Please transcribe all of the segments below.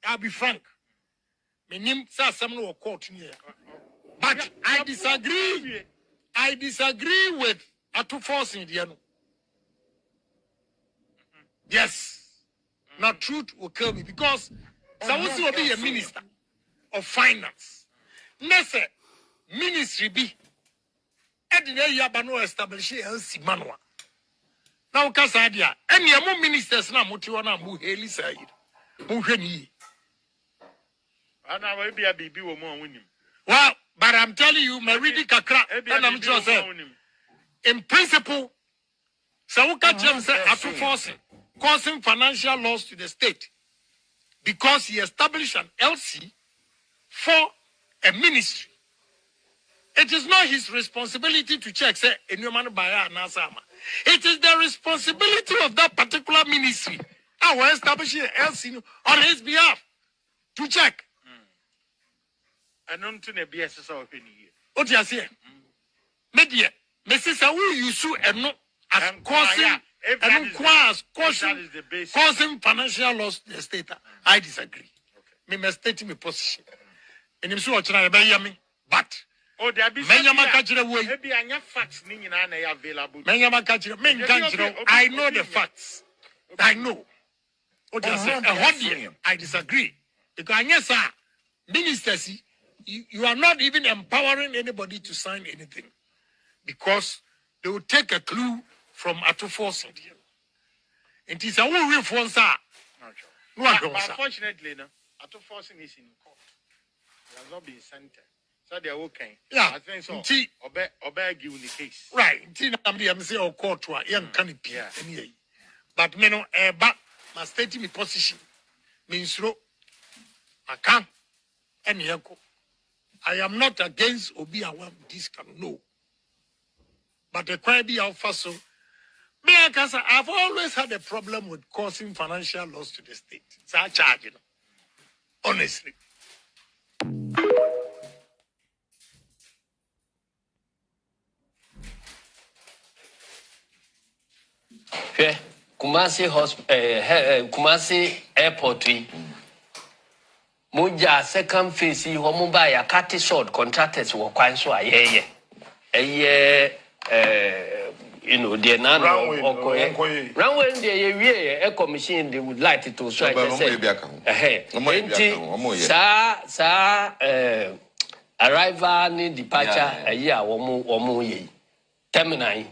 I'll be frank. My name says some no court here. But I disagree. I disagree with Atu forcing the Yes. Now truth will kill me because Sawusi will be a minister of finance. Nese ministry be Edine Yabano establish LC Manua. Now Casadia, any more ministers now Mutiwana Muheli Said. Muheni. And I will be a baby or more winning. Well, but I'm telling you, Maridi Kakra, and I'm just saying, in principle, Sawuka James said, Atu forcing, causing financial loss to the state because he established an LC for a ministry. It is not his responsibility to check, say, a new man by Nasama. It is the responsibility of that particular ministry. I will establish an LC on his behalf to check. I don't think a BSS opinion. What you say? Media, Mrs. Awu, you sue and not as causing financial loss to the state. I disagree. Me must state my position. And I'm sure I'm but oh, there be maybe I facts available. I know the facts. I know. What you say? I disagree because yes, sir, ministers. You are not even empowering anybody to sign anything because they will take a clue from Atu forcing. It is a real phone, sir. Unfortunately, Atu forcing is in court. It has not been sentenced. So they are okay. Yeah, I think so. Obey you in the case. Right. I'm saying court to a young canopy. But me no, but my stating my position means no. I can't. Any echo. I am not against Obi Awam discount, no. But the crime alpha so I've always had a problem with causing financial loss to the state. It's a charge, honestly. Okay. Kumasi Airport. Muja second phase homo ba ya cut short contractors wo kwan so ayeye you know the nan okoye runway dey wie commission they would like to so I say sa arrival ni departure a womo ye terminal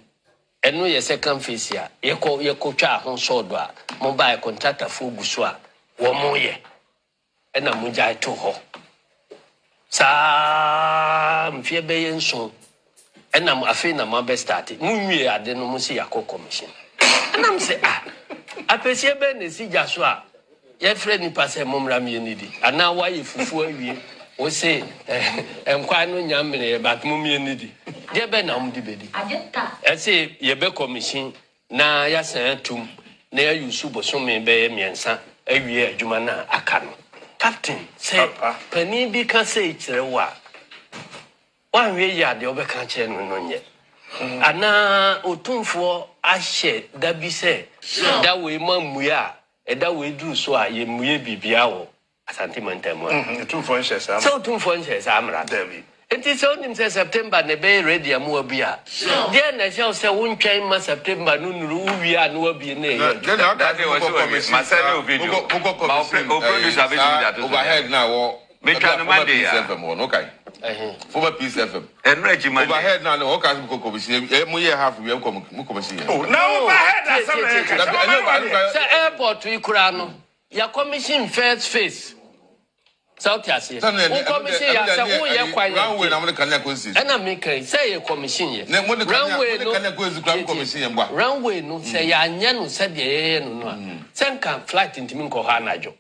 eno ye second phase ya ye ko twa ho so do a mobile contractor fo guso a womo ye and I'm going to ho. Some fear being so, and I'm afraid I'm my best started. Mummy, I didn't see a commission. And I'm saying, I perceive Ben is Joshua. Your friend in Pass Mumram Unity. And now, why if you will say, I'm quite no young about Mummy Unity. Dear Ben, I'm debating. I say, your best commission. Now, yes, to near you super so may be me and son. Every year, Jumana, I can. Captain, say, Penny be can say it's a war. 1 year, the other can't change no yet. And now, Otum I shed that be said. That way, Mum, we are, and that we do so. I am we be biao. A sentimental one. 2 for inches, so 2 for inches, I'm right. It is only September, the bay ready a more beer. Then I shall say, won't change my September, no, we are no be near. That was myself video. Overhead now. Make an Monday. Okay. For peace FM. And Reggie, my overhead now, all kinds of commission. We have we come. Oh, now overhead. Airport to Ikurano. Your commission first face. South Asia. Commission, runway, and I make say a commission. Runway, no say, I said, no. Send can flight into Minko Hanajo.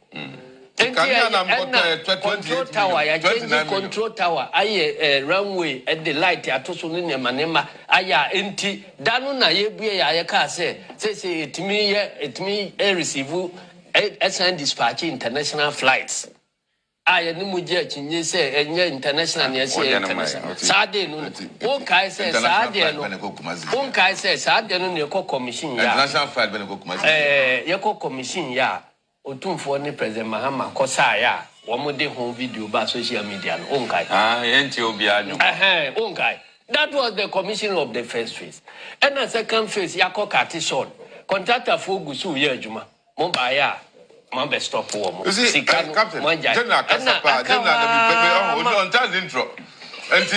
Control tower, I change control tower. I runway at the light at Tosunia Manema. I empty. Danuna ye I can say it me a receive ASN dispatch international flights. I knew Mujet in you say and international yes international. Saturday no. One guy says Saturday no. One guy says Saturday no your commission ya. National flight benefit commission. Your commission ya. otumfo ne President Mahama kosaya womo de home video ba social media no onkai enti obi anyo onkai. That was the commission of the first phase. And the second phase yako katishon contractor for gusu ye adwuma mo ba ya mo be stop wo mo Captain General Kasapa General the on time intro enti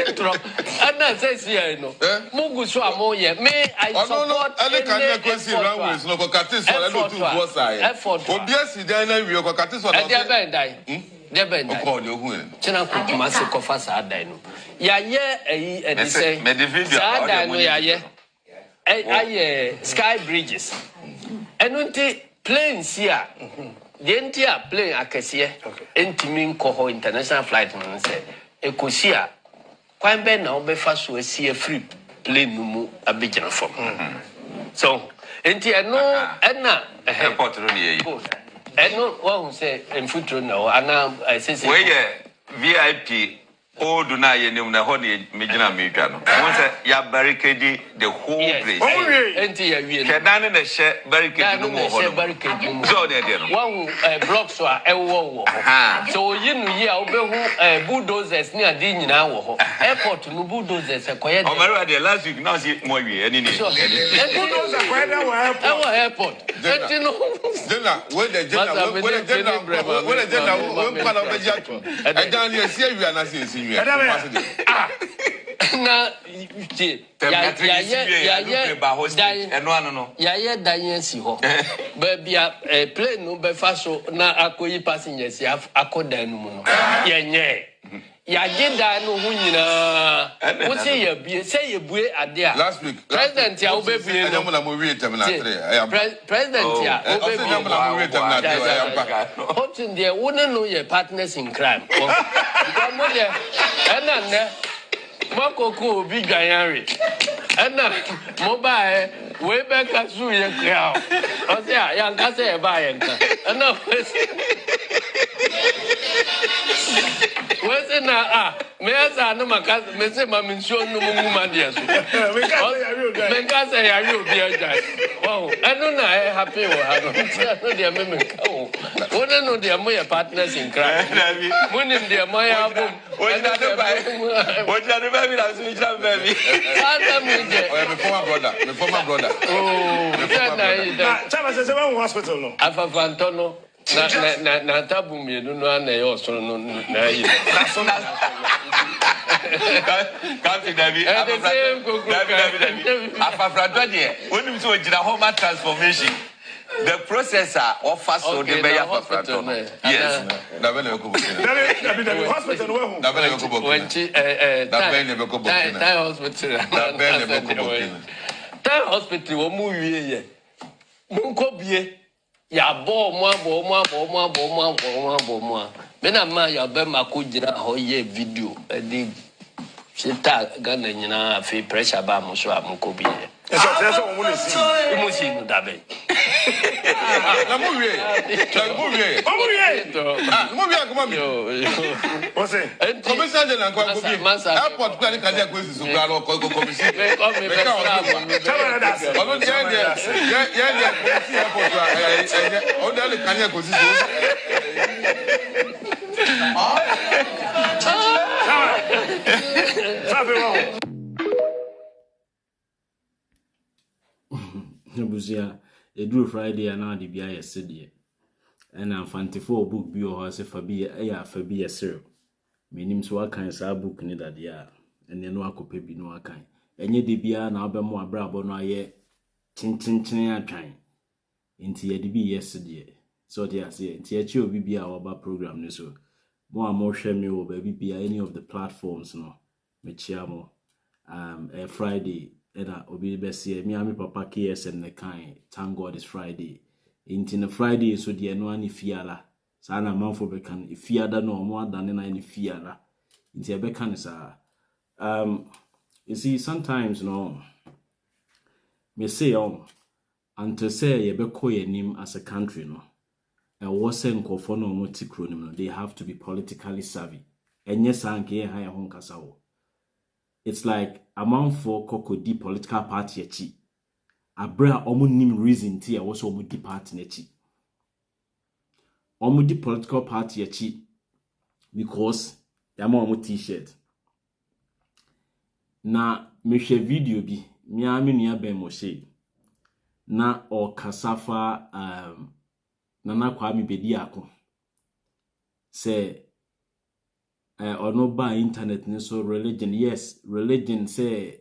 intro and says here no mo gusu amoye me I support any can question runways no katiso le lo tu bo sai obi asidan na wi ko katiso na dey ben dai dey ben dai ko le ohun chena ko kuma se ko fa sa dai no ya ye eyi edi say me the video sa dai no ya ye I sky bridges enunti planes here the entire plane akese entimi nko international flight no say ekosia kwan be na obefa so asie free plane no mu abegina from so enti eno na airport no ye eno wo say enfutro na ana sese we ye VIP old na ye nim na ho ne megina medwa no won say ya barricade the whole place enti ya wie kedan na she barricade no mo ho so dey there no one blocks so ewo so yinu ye a obehu bulldozers ni ade nyina wo ho airport no bulldozers koye o mara dey last week now see mo wie ani ni bulldozer koye dey wo airport enti no Jenna when the Jenna we pa na be jatu edan ni esi awia na se na ya danyensi ho ba bia plane no be fa so na akoyi passengers akodan no mu no yenye ya gida no hu nyina wo se ya bie se ye bue ade a last week president ya obebie no na mo wie terminal 3 president ya obebie na mo wie terminal 3 hotin there wouldn't know your partners in crime because mo there na makoko obi ganyare na mobile we be ka su ye kra o se ya nka se e ba ye nka na wese na me asa no maka me se ma me nso no mu ma dia so me ka se ya ri obi aja wow eno na happy wo ha no dia me ka wo wona no dia mo ya partners in crime mo ni dia mo ya bo wona no ba mi na so jam ba mi asa mi je me former brother na chama se wa hospital no afafa ntono na tabu mienu no ana yo so no na yi Captain David afafra de wonim so gira home transformation the processor offer so the be ya afafra yes na be na ko David hospital no hu na be na ko boku wenchi na be na ko boku tai hospital na be na ko boku tai hospital wo mu wie ye mu ko bie ya bo mo me na ma ya be mako gira ho ye video di chita Ghana nyina fe pressure ba mo so amko bi ye so mo mo si no da be na mo wie mo wie kuma mi o se commission de na kwa ko bi airport kwa ni kadia ko esi so kwa no ko commission me ka o no je commission airport o da le kadia ko esi so Nebuzia eduru Friday na de bia yesede and amfantefo book bi o se fabi ya fabi yesere menim so akan sa book ni dade a ene no akopa bi no akan enye de bia na obemo abrabo no aye chinchin atwan nti ye de bi yesede so de ase nti echi obi bia oba program ni so mo hwe me o ba bia any of the platforms no me chia mo Friday ena obi besie mi ami papa KSM ne kan thank God it's Friday into the Friday so de no ani fiala sa na manfo be kan fiada no mo adane na ani fiala into be kan sa you see sometimes no me say and to say ye be ko yanim as a country no e wo se nkofo no mo tikronim no they have to be politically savvy enye sanke ye ha ye ho nkasa wo. It's like a man for Kokodi political party achi. abra omo nim reason ti a wo so omo di party na chi omo di political party chi because yama omo t-shirt na mehwe video bi me nua ben mo she na o kasafa nana kwa mi bedi ako say ono ba internet ni so religion, yes, religion say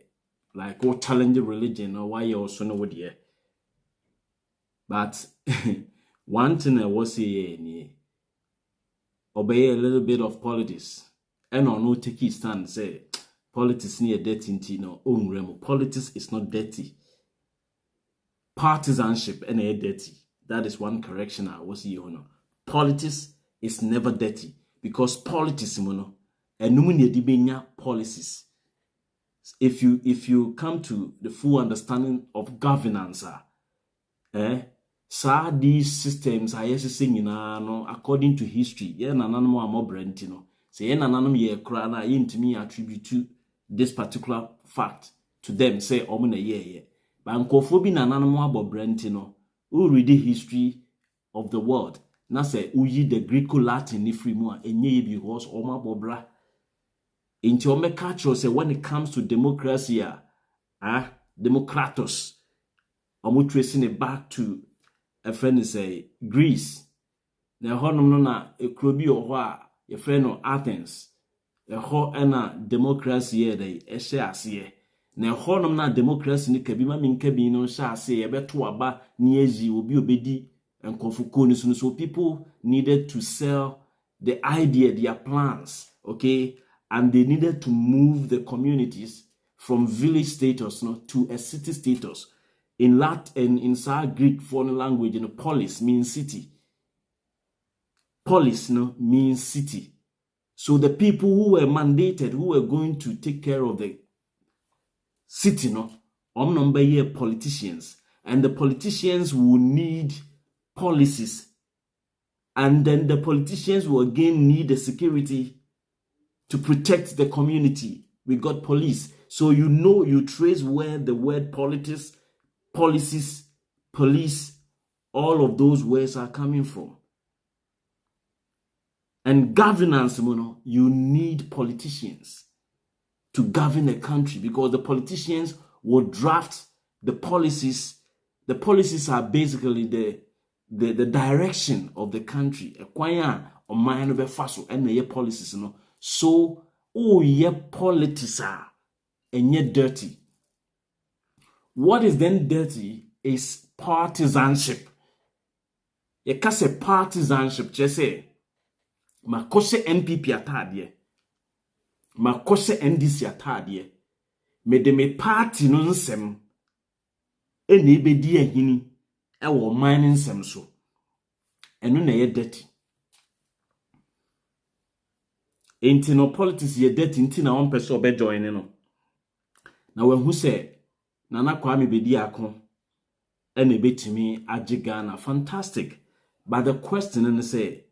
like what challenge religion or why you also know what here. But one thing I was saying, obey a little bit of politics and or no take his stand say politics near dirty no own remo. Politics is not dirty. Partisanship and a dirty. That is one correction I was here. Politics is never dirty because politics mono and no policies. If you come to the full understanding of governance, these systems are saying no according to history. Yeah, nanano amo brentino. Say yeah, nanano ye kra na to me attribute to this particular fact to them. Say omuna yeah. But nkofo bi nanano abo brentino. Who read the history of the world? Na say uyi the Greco-Latin ni free mo enye bi because oma bobra. Into your culture say when it comes to democracy, democratos, I'm tracing it back to a friend say Greece. Na honum na a krobi or your friend of Athens. A ho na democracy they ese na honum na democracy ni kabima min kabi no sha say e beto aba niezi obi obedi enkofuko ni so people needed to sell the idea, their plans, okay? And they needed to move the communities from village status to a city status. In Latin, in Greek foreign language, polis means city. Polis means city. So the people who were mandated, who were going to take care of the city, politicians. And the politicians will need policies. And then the politicians will again need the security to protect the community. We got police. So you trace where the word politics, policies, police, all of those words are coming from. And governance, you need politicians to govern a country because the politicians will draft the policies. The policies are basically the direction of the country. Acquire or mind of a fossil and the policies, So, politics are and yet dirty. What is then dirty is partisanship. You can say partisanship, just say, makose NPP atadie, makose NDC atadie, me de me party no nsem, ene ebedi ahini, ewo man nsem so, eno na ye dirty. Enti no politics ye dirty, enti na one person obe join no. Na when who say, Nana Kwame bedi akon, ene betimi Ghana, fantastic. But the question is say,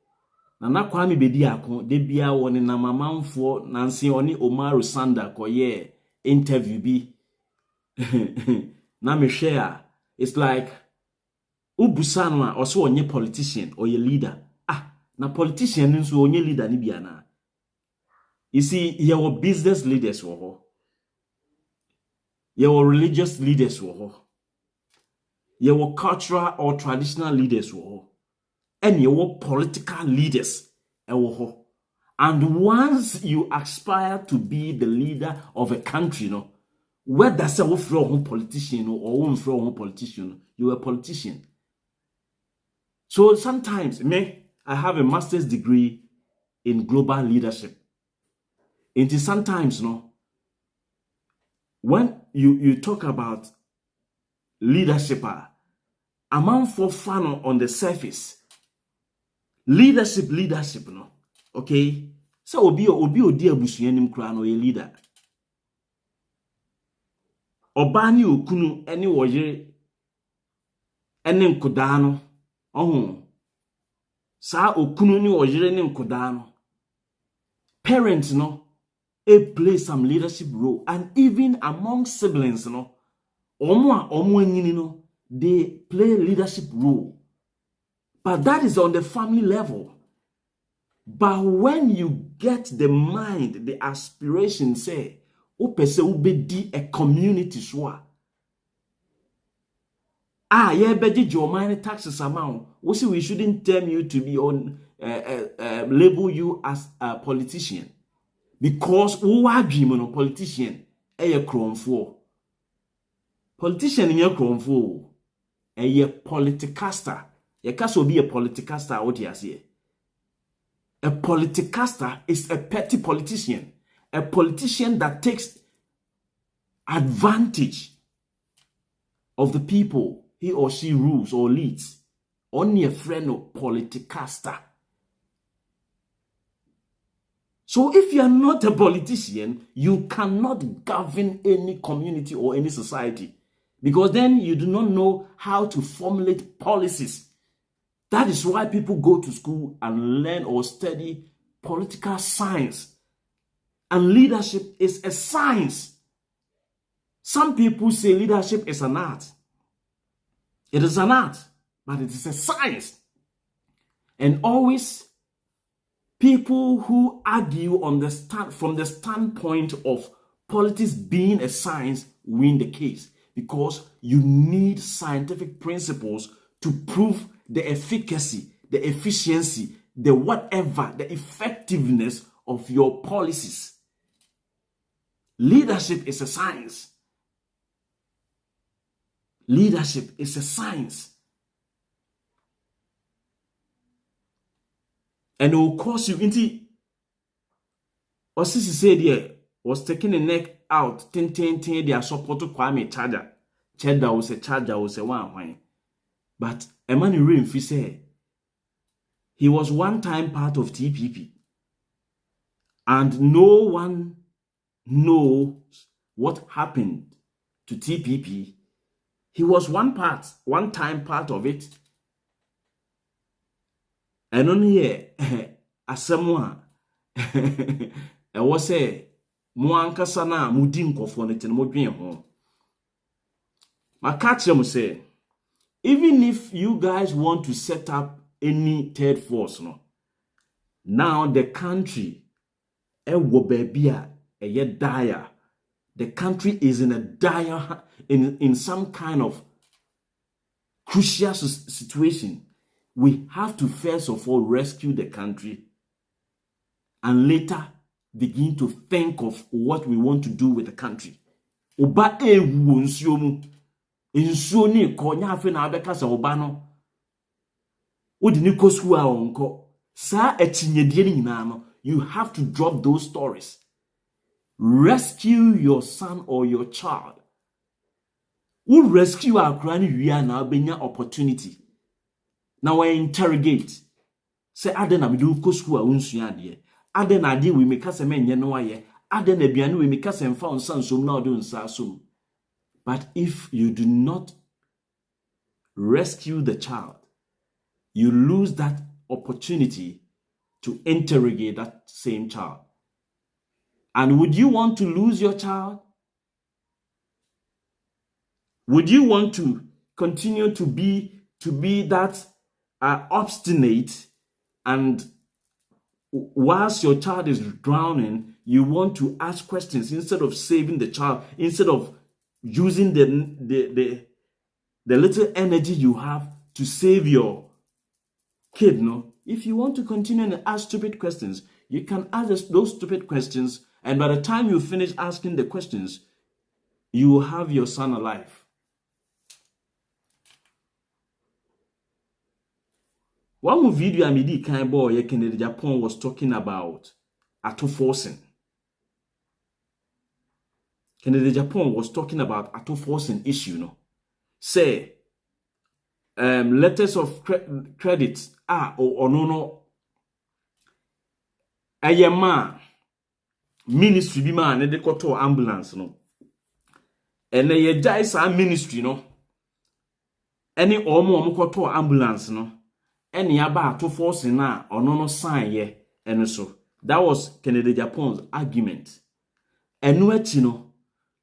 Nana Kwame bedi akon, de bia woni na mamanfo Nancy oni Omaru Sanda koye interview bi. Na me share, it's like ubusanwa also onye politician or ye leader. Na politician nso onye leader ni bia na. You see, here were business leaders here were religious leaders here were cultural or traditional leaders and here were political leaders and once you aspire to be the leader of a country, whether say you from politician or from politician, you are a politician. So sometimes I have a master's degree in global leadership. It is sometimes, when you talk about leadership, a man for fun on the surface, leadership, okay? So obi dear busuanim kra no a leader. Obani okunu eni woyere eni nkodano sa okunu ni woyere ni nkodano. Parents play some leadership role, and even among siblings, they play leadership role. But that is on the family level. But when you get the mind, the aspiration, say, be a community soa. Your money taxes amount. We shouldn't tell you to be on label you as a politician. Because who are dreaming of politician? A crown for politician in your crown for a politicaster. You can't be a politicaster out here. A politicaster is a petty politician. A politician that takes advantage of the people he or she rules or leads. Only a friend of politicaster. So if you are not a politician, you cannot govern any community or any society. Because then you do not know how to formulate policies. That is why people go to school and learn or study political science. And leadership is a science. Some people say leadership is an art. It is an art, but it is a science. And always, people who argue from the standpoint of politics being a science win the case. Because you need scientific principles to prove the efficacy, the efficiency, the whatever, the effectiveness of your policies. Leadership is a science. Leadership is a science. And it will cause you into, or since said here, was taking the neck out, ten, their support to Kwame Charger. Cheddar was a charger, was a one. But a man in Rim said he was one time part of TPP. And no one knows what happened to TPP. He was one time part of it. And on here, as someone, I was say, Moankasa na mudin kofonete no modwen ho. My catch them say, even if you guys want to set up any third force, no, now the country, dire. The country is in a dire, in some kind of crucial situation. We have to first of all rescue the country and later begin to think of what we want to do with the country. Oba ewu nsuo mu. Nsuo ni ko nya afi na abeka sa oba no. Odi ni kosu a onko. Sa etinyedie ni nyina no. You have to drop those stories. Rescue your son or your child. Who rescue akra ni wi na benya opportunity. Now I interrogate. Say aden am do kosu a unsua ade. Aden ade we make us menye no aye. Aden aduane we make us emfa onsansom na odo nsasum. But if you do not rescue the child, you lose that opportunity to interrogate that same child. And would you want to lose your child? Would you want to continue to be that obstinate, and whilst your child is drowning, you want to ask questions instead of saving the child, instead of using the little energy you have to save your kid? No, if you want to continue and ask stupid questions, you can ask those stupid questions, and by the time you finish asking the questions, you will have your son alive. One video I made kind boy Kennedy Agyapong was talking about forcing. Kennedy Agyapong was talking about forcing issue, no. Say letters of credit or no ayema ministry bi man de koto ambulance no. And ye jai sa ministry no. Any omo koto ambulance no. Any aba to force na ono no sign ye and so that was Kennedy Agyapong's argument. And no,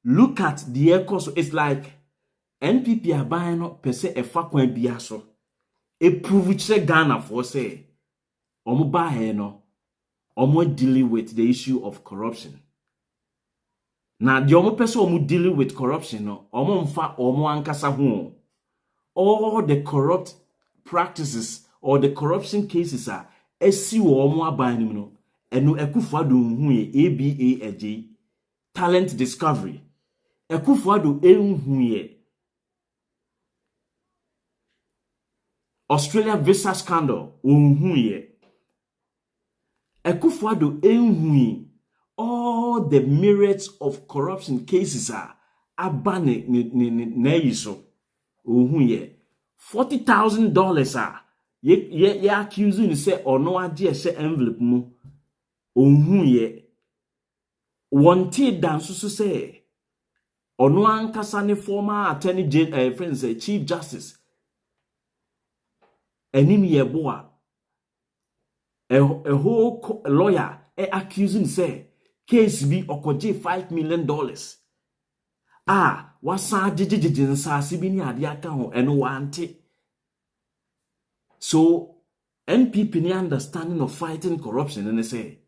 look at the echo. So it's like NPP aban no pese efa kwan bia so e prove che Ghana for say omo ba he no omo dealing with the issue of corruption. Now the omo pese omo dealing with corruption no omo mfa omo ankasa ho. All the corrupt practices or the corruption cases are esi wo omo aban nim no eno Akufo-Addo hu ye ABA talent discovery. Akufo-Addo hu ye Australia visa scandal hu ye. Akufo-Addo hu all the myriads of corruption cases are abane na yiso hu ye. $40,000 ye accusing say ono age say envelope mu hu ye. Wanted dan so say ono ankasa ne former attorney friends chief justice enim ye boa a whole lawyer accusing say case be okoje $5 million wasa jijiji nsase bi ni ade aka ho eno wante. So NPP ni understanding of fighting corruption and they say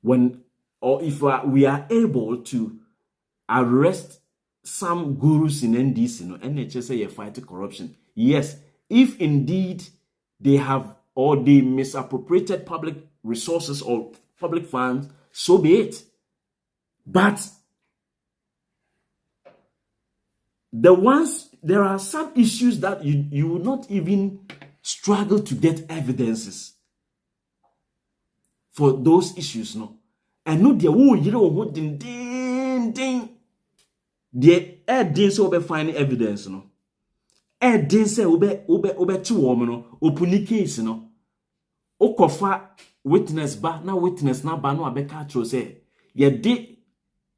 when or if we are able to arrest some gurus in NDC no NHS say you fight corruption. Yes, if indeed they have or they misappropriated public resources or public funds, so be it. But there are some issues that you will not even struggle to get evidences for those issues, no. And no, there will you know what ding. The didn't say we finding evidence, no. Didn't say we two woman no open case, no. Okofa witness ba na witness na ba no abeka tro say ye de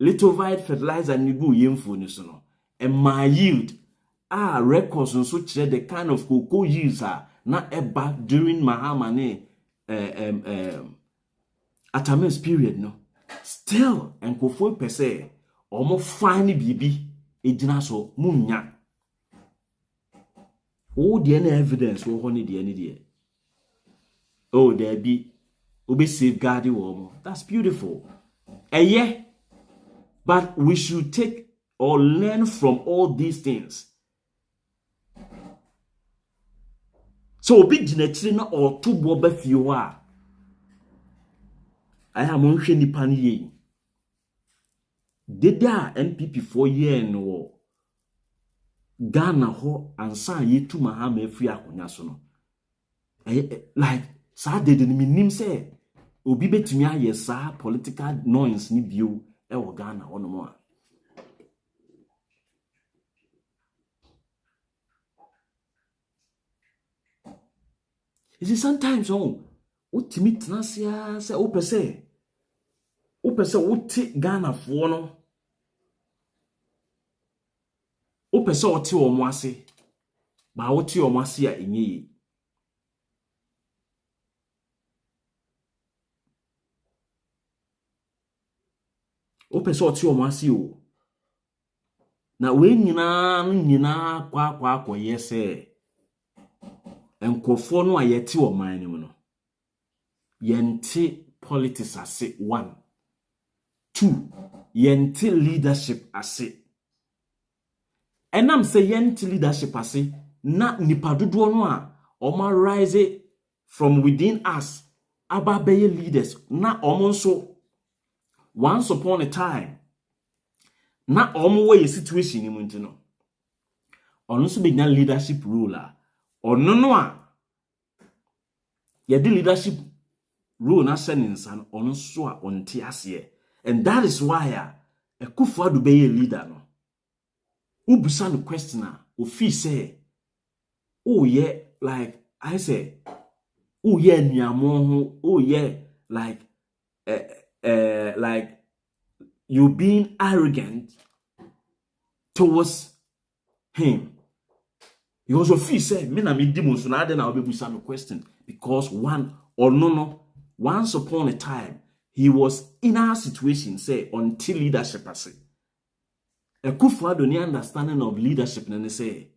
little vide fertilizer ni bu yemfo ni so no. And my yield records nso kire the kind of cocoa yields na eba during Mahama ne Atame's period no. Still enkofo pese omo fine bibi ejina so munya. Oh, the any evidence wo ho ne de any de. Oh, there be obe safeguarding womo. That's beautiful. Yeah. But we should take or learn from all these things. So obi jinetri na or to boba fiwa. I am onhwe nipa ne ye. Deda NPP 4 year no Ghana ho ansa ye tu Mahama afri akonya so no. Like sa dede ni minim say obi betumi aye sa political noise ni bio e wo Ghana ono mo. Is it sometimes what to meet Nasia say opese what Ghana for no opese oti omo ase ba oti omo ase a enye opese oti omo ase o na we nyina kwa yese enkofo no ayete o man nim no yente politics ase 1 2 yente leadership ase enam say yente leadership ase na nipa dodo no a oma rise from within us ababeye leaders na omo nso once upon a time na omo way situation ni munti no ono so be na leadership role ono no a ye di leadership role na seninsan ono so a onte ase. And that is why Akufo-Addo be a leader no ubusa no questioner ofi say oh yeah like I say oh yeah nuamo oh yeah like you being arrogant towards him. He also feel say me na me demons so na dey na obebusa no question because one or no once upon a time he was in our situation say until leadership ase Ekufuado ni understanding of leadership na ne say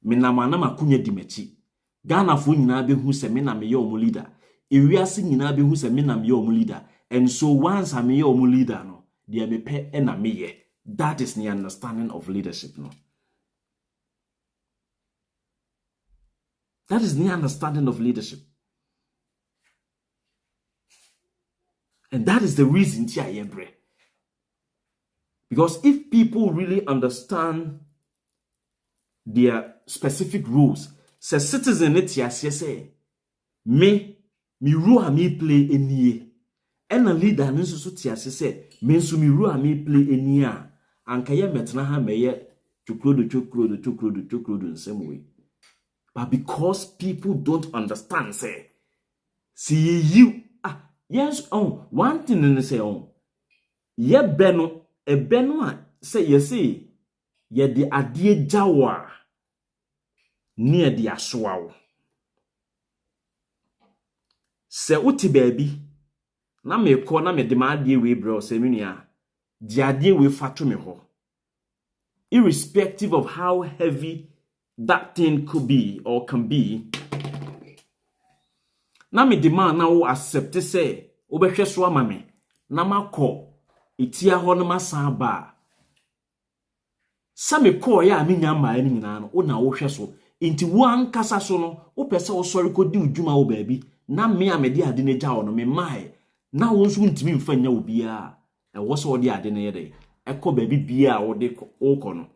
me na manama kunya dimechi Ghana fo nyina be hu se me na me ye omo leader ewiase nyina be hu se me na me ye omo leader and so once I me ye omo leader no dia me pe e na me ye. That is the understanding of leadership no. That is the understanding of leadership. And that is the reason tia yebre. Because if people really understand their specific rules, say citizen it say me rule me play any and a leader nso so say me nso me rule me play any anka ye metna ha me ye chokrodo in same way. But because people don't understand say see you yes one thing in say ye beno e beno a say ye say ye de ade jawa ne de asoawo se uti baby na me ko na me de ma ade we bro se menua de ade we fato me ho irrespective of how heavy that thing could be or can be na me demand na wo accept say obehwe so ama me na makọ etia ho no masan ba sa me call ya me nya ma ani nyina no wo na wo hwe so enti wo ankasa so no wo pese wo sori ko di udwuma wo baabi na me a me di ade ne gya wo no me mai na wo nso ntimi mfa nya wo bia e wo so di ade ne yede e ko baabi bia wo de wo ko no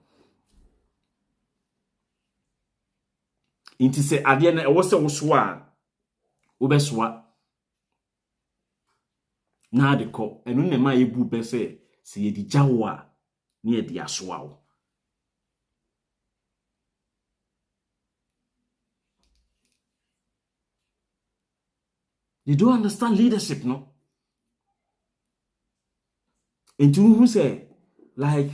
enti se ade na e wo se wo so a wo besoa na de ko enu ne ma yebu pese se ye di gyawo a ne ye di asoa wo. They don't understand leadership, no? And you who say, like,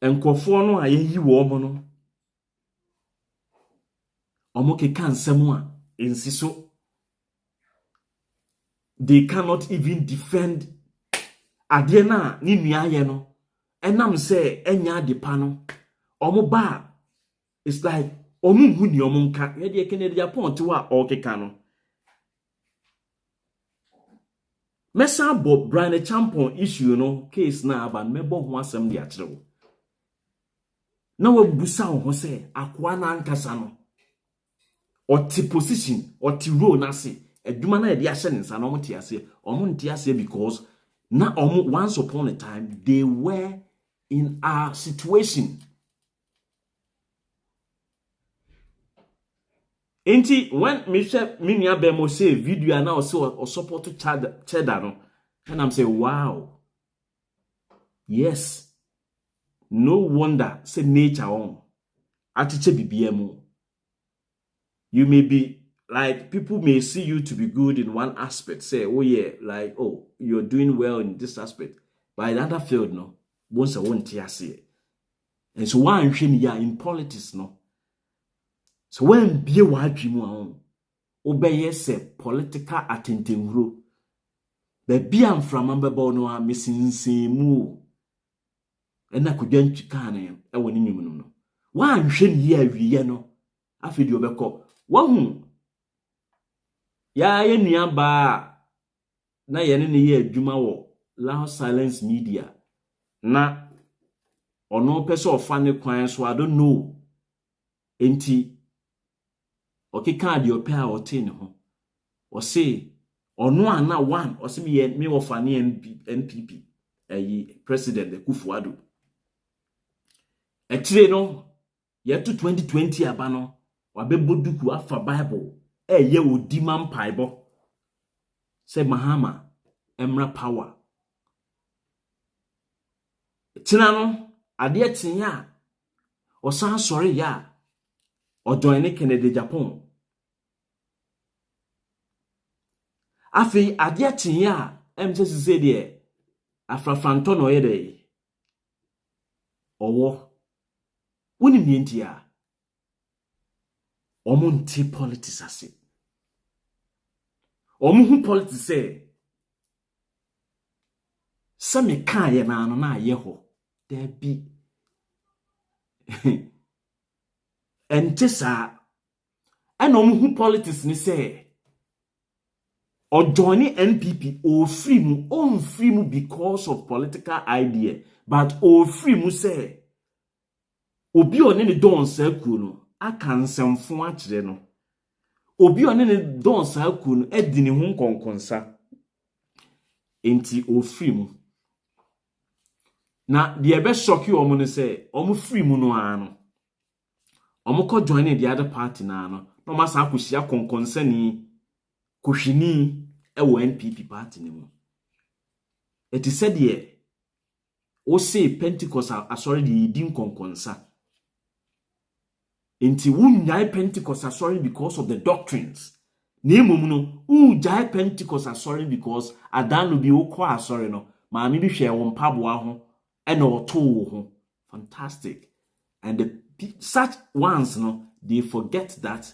and Kofono, I hear you, woman. Omoke can someone in Siso. They cannot even defend Adiana, Nimia Yeno. And I'm say, Enya de pano. Omo ba. It's like, Omu huni omonka. Yedi ekene Agyapong tiwa okekano. Mesa Bob Brian Champon issue no case na aba mebo ho asem de akire na wabusa ho se akwa na ankasa no oti position oti role na se adwuma na de ahye nsa na omti ase because na once upon a time they were in a situation. Enti when Michelle Minia Bemo say video now or support to cheddar no, and I'm saying wow. Yes. No wonder say nature on. Atiche BBM. You may be like people may see you to be good in one aspect. Say, oh yeah, like oh, you're doing well in this aspect. But in other field, no, once I won't see. And so why I'm saying yeah in politics, no. So when be what you obey say political attention the be am from ambebo no missing mu and I could get chikane e woni nyum no wan hwe ni awie no afedi obekọ wahu ya ye nua ba na ye ne ye adwuma wo loud silence media na ono pese ofa ne kwan so I don't know enti okay card your pair or tin ho or say ono ana one or say me ofa ne NPP president Kufuado etire no yeto 2020 aba no wabeboduku afa bible ye odima mpaibo say Mahama emra power tina no ade atinya osan sori ya ojoin ne Kennedy Agyapong afi ade atinya emsese de afrafanto no yede owo woni mientia omonti politics ase omuhu politics say some kan ye na no na ye ho there be and tesa and who politics ni say or joining NPP or free mu on free mu because of political idea, but or free mu say obi one ne don sa ku no aka nsɛmfo akyerɛ no obi one ne don sa ku no edi ne ho nkonkonsa enti o free mu na the ebe shock you omo ne say omo free mu no ano omo ko join the other party na no no ma sa akohia konkonsa ni kohwini ewo NPP party ne mu eti said ye o say Pentecost asori di din konkonsa enti wunyai Pentecost asori because of the doctrines na emom no ujai Pentecost asori because adanu bi okọ asori no ma mi bi hwe wo mpaboa ho ena oto wo ho fantastic and the such ones no they forget that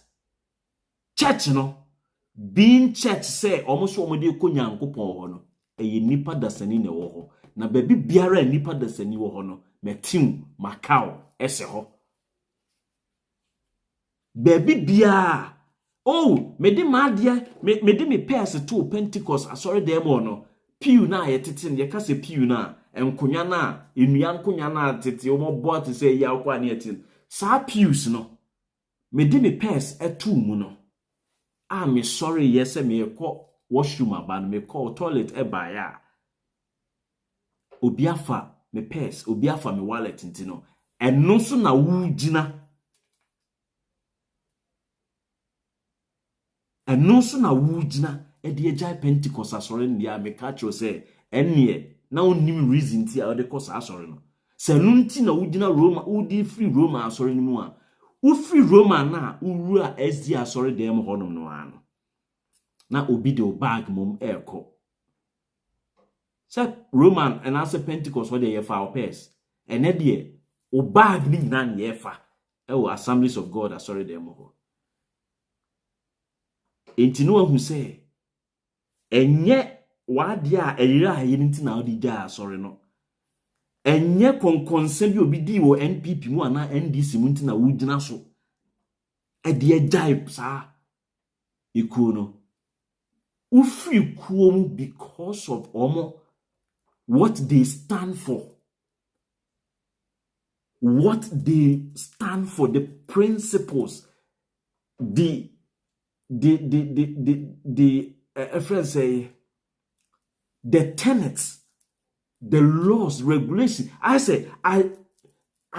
church no being church say almost omode ko nyankopon ho no eye nipa dasani ne wo ho na baby biara nipa dasani wo ho no metim Macau ese ho baby bia oh mede madia mede me pass to Pentecost asori dem no pew na yetete ye ka se pew na enkonya na enua nkonya na tete o mo bo te say ya kwa na yetin sa pews no mede me pass etu mu no me sorry yes me ko washroom aban me call toilet e ba ya obiafa me purse obiafa me wallet ntino eno so na wugina e de jai Pentecost asori ndia me catch you say enne na onim reason ti a de course asori no se nu nti na wugina Roma udi free Roma asori ni mu a u free Roma na uru a SD asori dem honom no ano na obi de bag mom eko se Roman and as Pentecost what they fa pairs and de o bag ni na ye fa e wo Assemblies of God asori dem ho enti no hu se enye wade a eyira aye nti na odi ja asori no enye konkonse bi obi di wo NPP mu ana NDC mu nti na wugina so e de jai sa ikuo no ufri kuom because of what they stand for, the principles, the friends say the tenets, the laws, regulations. I say I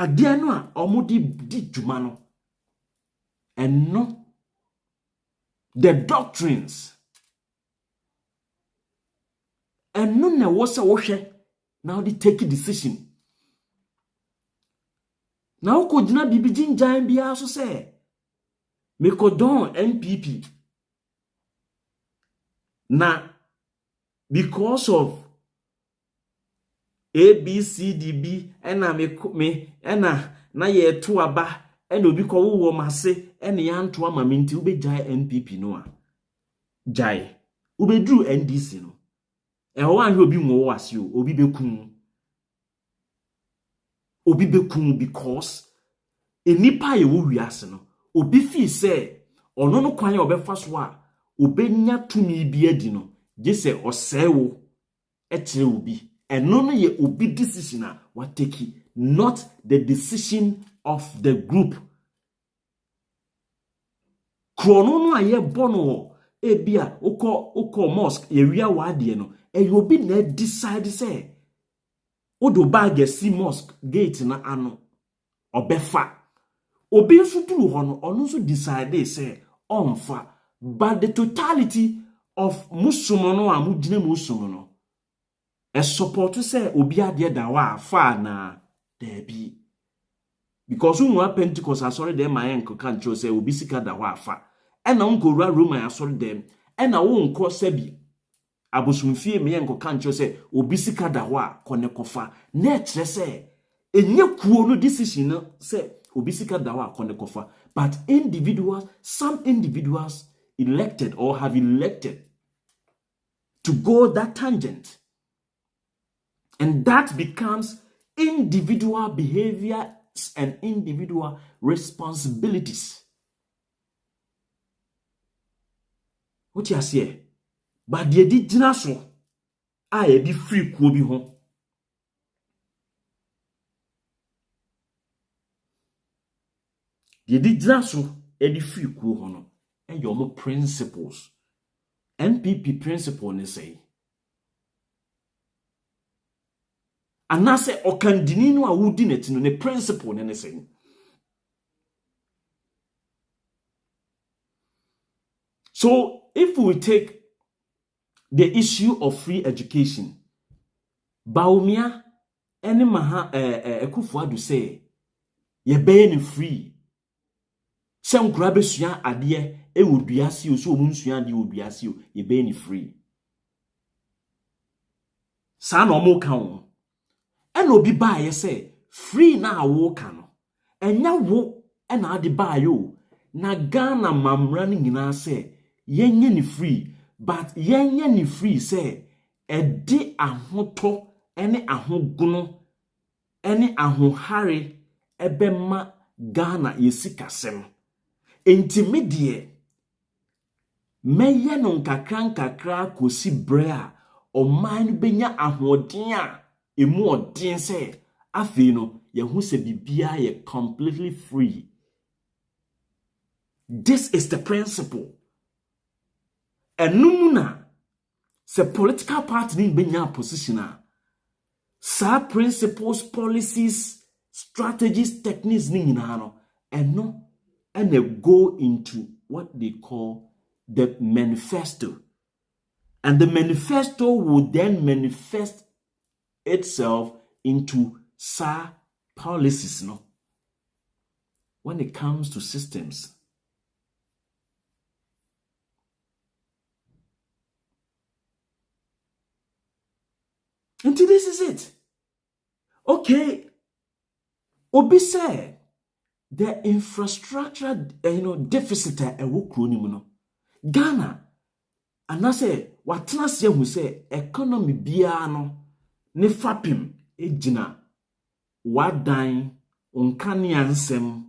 dare no omodi di jumano and no the doctrines. And none was a washer. Now they take a decision. Now could not be begin giant be also say. Me cordon NPP. Now because of ABCDB and I me and na ye to aba and obi ko wo mase and yan to ama minti ube jai NPP no jai ube drew NDC no. E ho an obi nwo wase o obi bekun because enipa ye wo wiase no obi fi se ono no kwan ye obefa so a obenya tumi bi adi no je se osewo e kire obi eno no ye obi decision a what take not the decision of the group krono no aye bono ebia uko mosque ye wia wade no eyobi na decide say odo bag si mosque gate na ano obefa obi nso turu ho no ono nso decide say onfa but the totality of musumo no amugina musumo no e support say obi ade da wa fa na there be because unwa Pentecost asori dem mayen kan tro say obi sika da wa fa e na nkowura Roma asori dem e na wo nko sabi abosumfie me yenko kancho se obi sika da ho a kone kofa na ekire se enye kuo no decision no se obi sika da ho a kone kofa but some individuals elected or have elected to go that tangent and that becomes individual behaviors and individual responsibilities. What you say? But the did so I be free ko bi ho. The did so e free ko ho no. And your more principles. NPP principle ne say. Anase okandini no a wudi netino ne principle ne say. So if we take the issue of free education, Baumia ene maha Ekufuado say ye be free. Se nkura besua ade e woduase o so omunsua ade woduase o ye be free. Sa na omo ka wo. Ena obi ba ye say free na wo ka no. Enya wo ena ade ba yo na Ghana mamra ni nyina say yenye ni free, but yenye ni free say edi ahoto ene ahogono ene ahohare ebema Ghana yesikasem. Intimidie meye no nkakra kosi bre a oman benya ahoden a emu odin se afi no ye hu se bibia ye completely free. This is the principle. Enumuna se political party ni benya position a sa principles, policies, strategies, techniques ni nyina no eno and they go into what they call the manifesto. And the manifesto will then manifest itself into SAR policies, no? When it comes to systems. And this is it. Okay. Obi said, the infrastructure, deficit e wo kro ni mu no. Ghana anase watnase hu se economy bia no ne fapim ejina wadan onkane ansem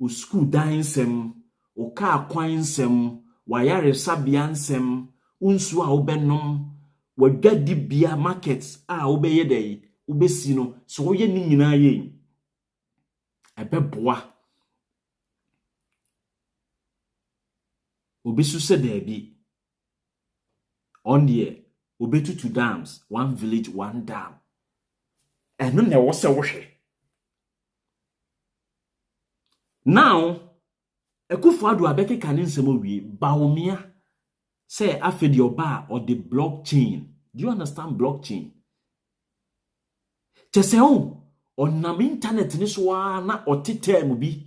o school dan nsem o ka kwan nsem wayare sabia nsem unsu a obenom wadwadi bia markets a obeye dey obesi no so woye ni nyina ye ebeboa Obisu said there be on the Obetu 2 dams, 1 village, 1 dam. And then there was a wash. Now, Ekufuado abeke kanin semowi Baumia say after your bar or the blockchain. Do you understand blockchain? Chese on nam internet ni so na otite mu bi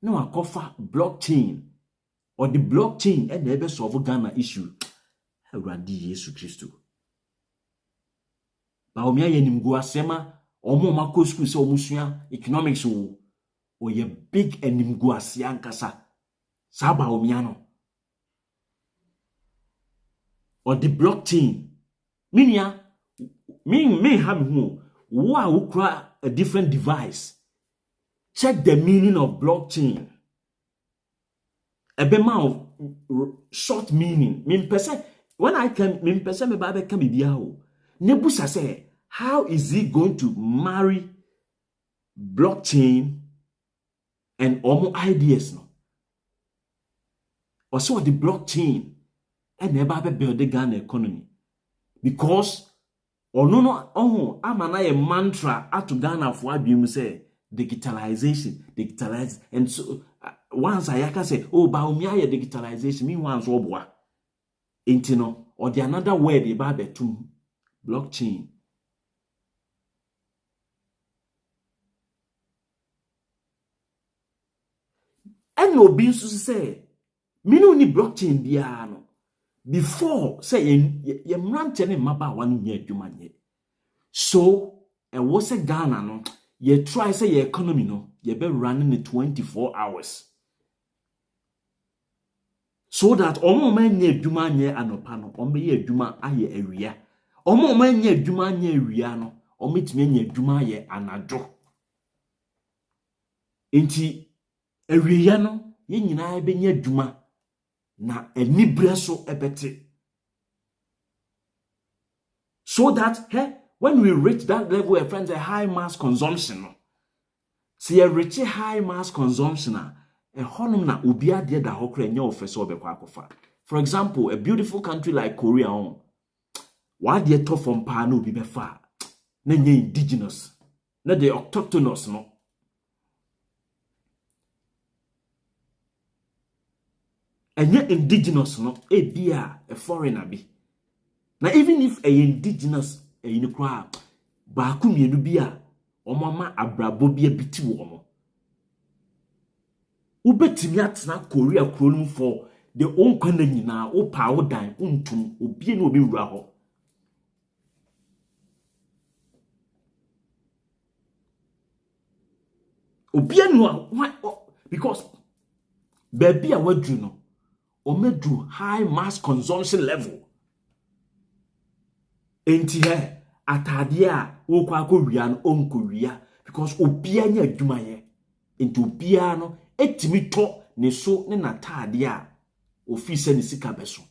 na wakofa blockchain. Or the blockchain and never solve Ghana issue. Radi Yesu Christo. Baumia yenimgo asema omo mako school se omusua economics o ye big enimgo asiankasa. Sa Baumia no. Or the blockchain. Minia me have who ukra a different device. Check the meaning of blockchain. A bema of short meaning. When I can me babe can be biao. Nebusa say, how is he going to marry blockchain and omo ideas no? Also the blockchain and never build the Ghana economy. Because no amana a mantra at Ghana for abim say digitalization, and so once I can say, oh, Baumia digitalization, me once obwa. Intino, or the another word about to blockchain. And no beans to say, me no ni blockchain biano. Before say ye mrantene maba 1 year jumanye. So and what's a Ghana no? Ye try say your economy no, ye be running in 24 hours. So that omo man nye adwuma nye anopa no, omo ye adwuma aye awia. Omo man nye adwuma nye awia no, omitimi anya adwuma ye anadwo enti awiya no ye nyina ebenya adwuma na enibre so ebete so that when we reach that level of friends a high mass consumption no see a reach high mass consumption a honum na obi ade da hokra nya ofese obekwa akofa. For example, a beautiful country like Korea on what they talk from pa no be befa na nye indigenous na the autochthonous no enye indigenous no e bia a foreigner bi na even if a indigenous e ni kwa ba ku mienu bia omama abrabo bia biti wo mo ubetimi atena Korea kronum for the own kwana nyina wo pa wo dan untum obi na obi wura ho obi no because baby a wadru no o medru high mass consumption level enti atade a wo kwa akowia no onkowia because obi anya adwuma ye enti obi no etimi to ne so ne natade a office ni sika beso.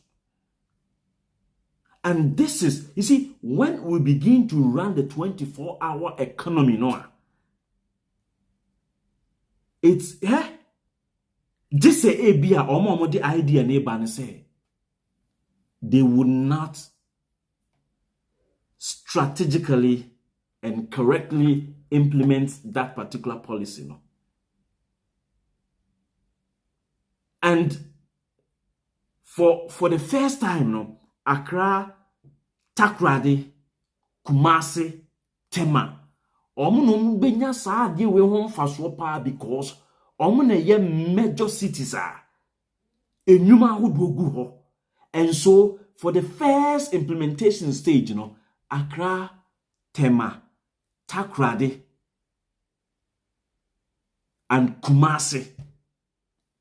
And this is, you see, when we begin to run the 24-hour economy, no, it's this a be a the idea neighbor say they would not strategically and correctly implement that particular policy, no. And for the first time, no, Accra, Takrady, Kumasi, Tema, no benya sa de we ho mfaso pa because na ye major cities enuma hodogu ho. And so for the first implementation stage, you know, Accra, Tema, Takrady, and Kumasi,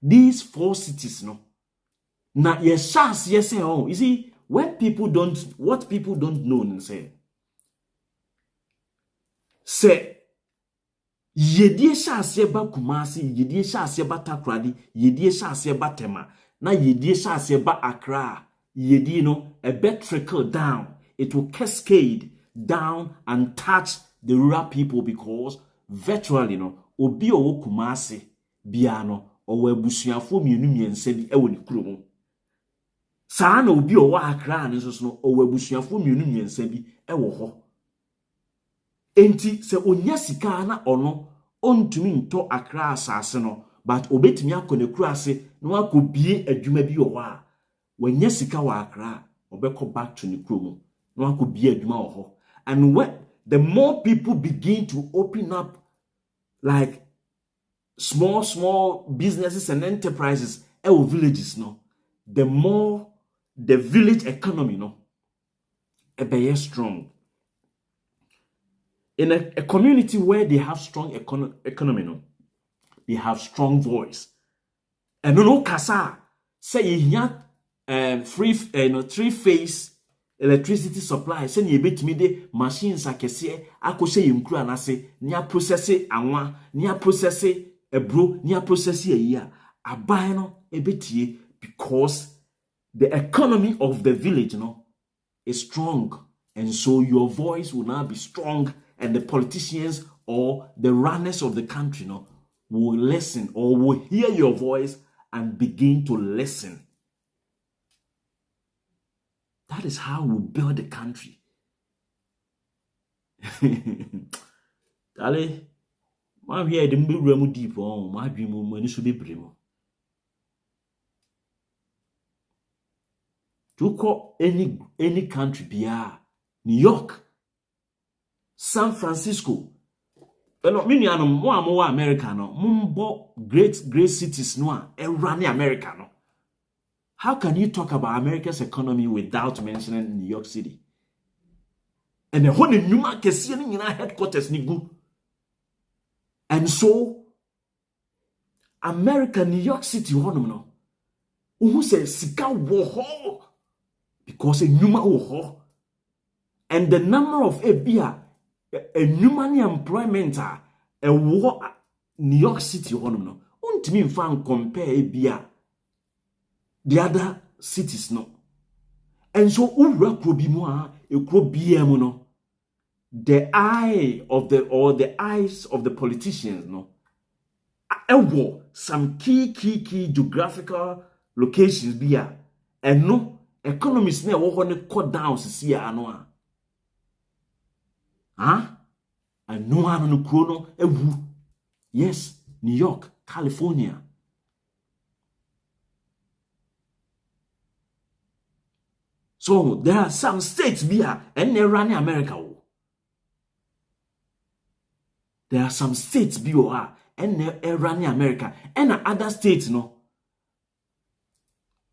these 4 cities, no. Now, yes, oh, you see, what people don't know and say, yedie shase ba Kumasi, yedie shase ba Takrady, yedie shase ba Tema, na yedie shase ba Accra, yedie no, a bit trickle down. It will cascade down and touch the rural people because virtually, no, obi owo Kumasi, biano, owe busuafo mienu miense bi ewo ni kurom. Saa na obi owa Accra ne so no owe busuafo mienu miense bi ewo ho. Enti se onya sika na ono ontumi nto Accra asase no but obetumi akone kru ase na akobie adwuma bi owa a wanya sika wa Accra obekọ back to ne kurom na akobie adwuma ho. And when the more people begin to open up like small businesses and enterprises our villages, no, the more the village economy, no, be strong. In a community where they have strong economy, no, they have strong voice. And no kasa say you free 3-phase electricity supply. Say you bet me the machines akese akose yimkru anase nia process anwa nia process ebro nia process year aban no ebetie because the economy of the village, no, is strong, and so your voice will now be strong, and the politicians or the runners of the country, no, will listen or will hear your voice and begin to listen. That is how we build the country. Dale, my here the mbu deep on my dream money should be bremo. To call any country bia New York, San Francisco, no mini ano mo America no mumbo great cities no e run America no. How can you talk about America's economy without mentioning New York City? And the whole Numa kesi ni nyina headquarters ni gu. And so America, New York City honum no. Who says sika wo ho because a Numa wo ho. And the number of ebia a human employment a war New York City no untimi mfa compare bia the other cities no. And so ura kro bi mu a ekro bia mu no the eyes of the politicians no ewo some key geographical locations bia and no economies na wo ho ne cut down sisi ano a no ano no kro no ewu. Yes, New York, California. So there are some states here and they run America. There are some states here and they run America. And other states no.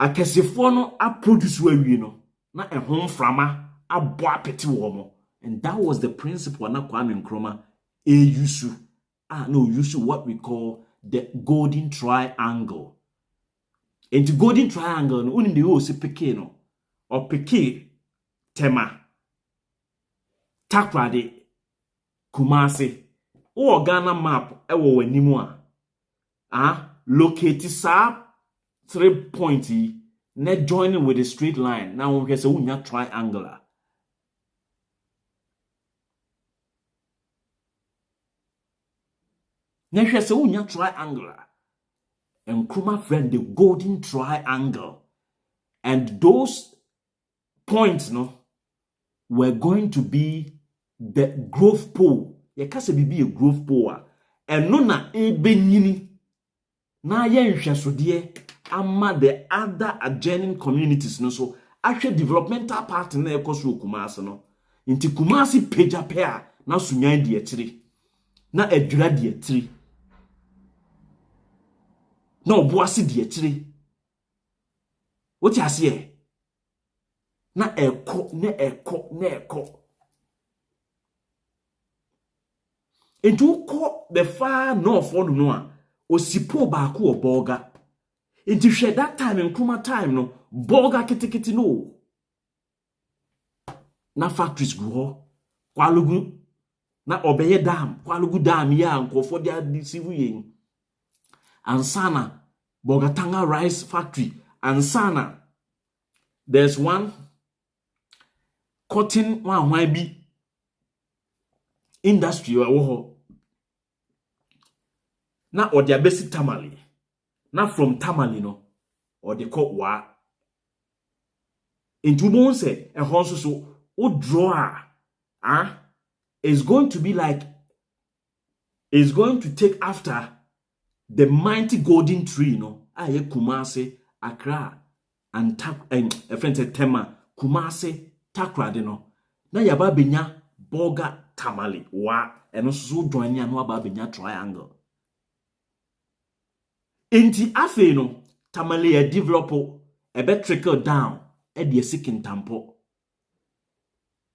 Akesifo no a produce we no na ehon frama abo apeti wo mo. And that was the principle na Kwame Nkrumah use what we call the golden triangle. And the golden triangle no uni de se peke no or peke tema Takrade Kumasi o Ghana map ewo wanimu locate sa 3 pointy net joining with a straight line. Now we can say unya triangular. Nesha se unya triangular. And Nkrumah friend the golden triangle. And those points no were going to be the growth pole. Ye kase be a growth pole. And no na ebe nyini na ye nhwesode ama the other adjoining communities no so actually developmental part na ekoso Kumasi no. Inti Kumasi peja pair na sunyan de etire. Na adwura de etire. Na oboase de etire. What you say? Na eko. And you call the far north for no osipo baako oboga. And you share that time in Nkrumah time no boga kitikiti no. Na factories go kwalugu na obeye dam kwalugu dam ya nkofo dia disivu yen. Ansana Bogatanga rice factory. Ansana there's one cotton one be industry or na or their basic tamale. Na from tamale no or the call wa into bon say a horse so o draw is going to be like is going to take after the mighty golden tree no aye Kumasi Accra and a friend said Tema Kumasi Takrade no na yaba benya boga tamale wa eno so join ya no aba benya triangle. Inti afe no tamale ya develop e be trickle down e de sikin tampo.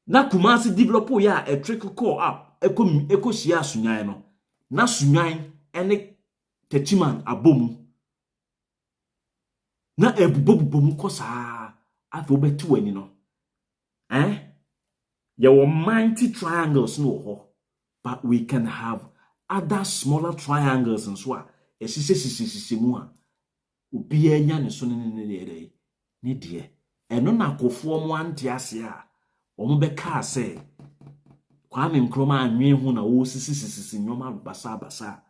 Na Kumasi develop ya e trickle call up eko shia sunyan no. Na sunyan ene techiman abomu. Na ebubomu kosa afi obetu ani no. There were mighty triangles no ho, but we can have other smaller triangles and so esisi mu a obi anya ne so ne de eno na kofo mo ante ase a omo be ka se Kwame Nkrumah anwe hu na wo sisi nyoma basa.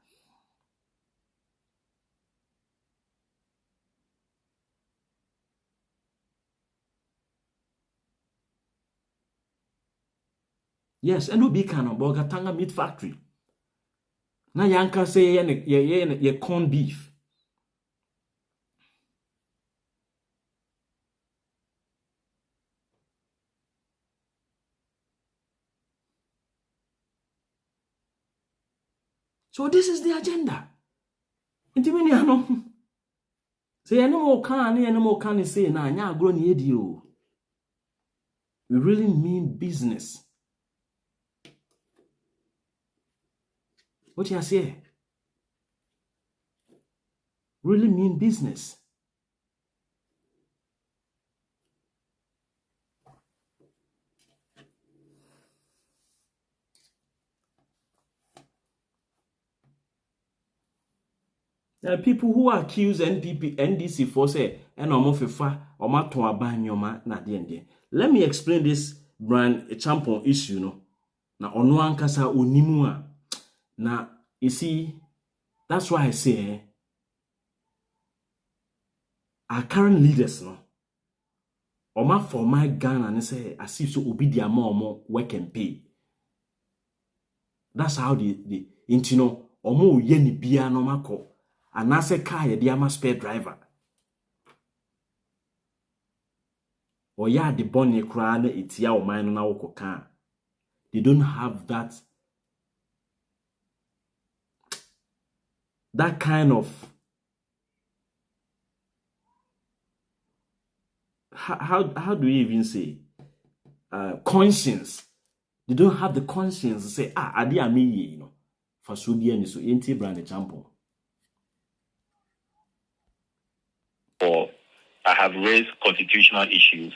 Yes, and be can Bogatanga meat factory. Na yanka say ye corn beef. So this is the agenda. Intimini ano. Say any more can say na nya agro ni edi o. We really mean business. What you say? Really mean business. People who accuse NPP, NDC for say, and omofifa, omato abanyoma na diende. Let me explain this brand champon issue, no. Na ono ankasa onimu a. Na, you see, that's why I say, our current leaders, no. Oma for my Ghana and say, as if so obidia more work and pay. That's how the intino, omo yeni biya no mako. Anase car ye ama spare driver. Or ya the bonny crane itia o mine na woko car. They don't have that kind of how do you even say conscience. They don't have the conscience to say adi ami you know for so be any so enti brand example. Or I have raised constitutional issues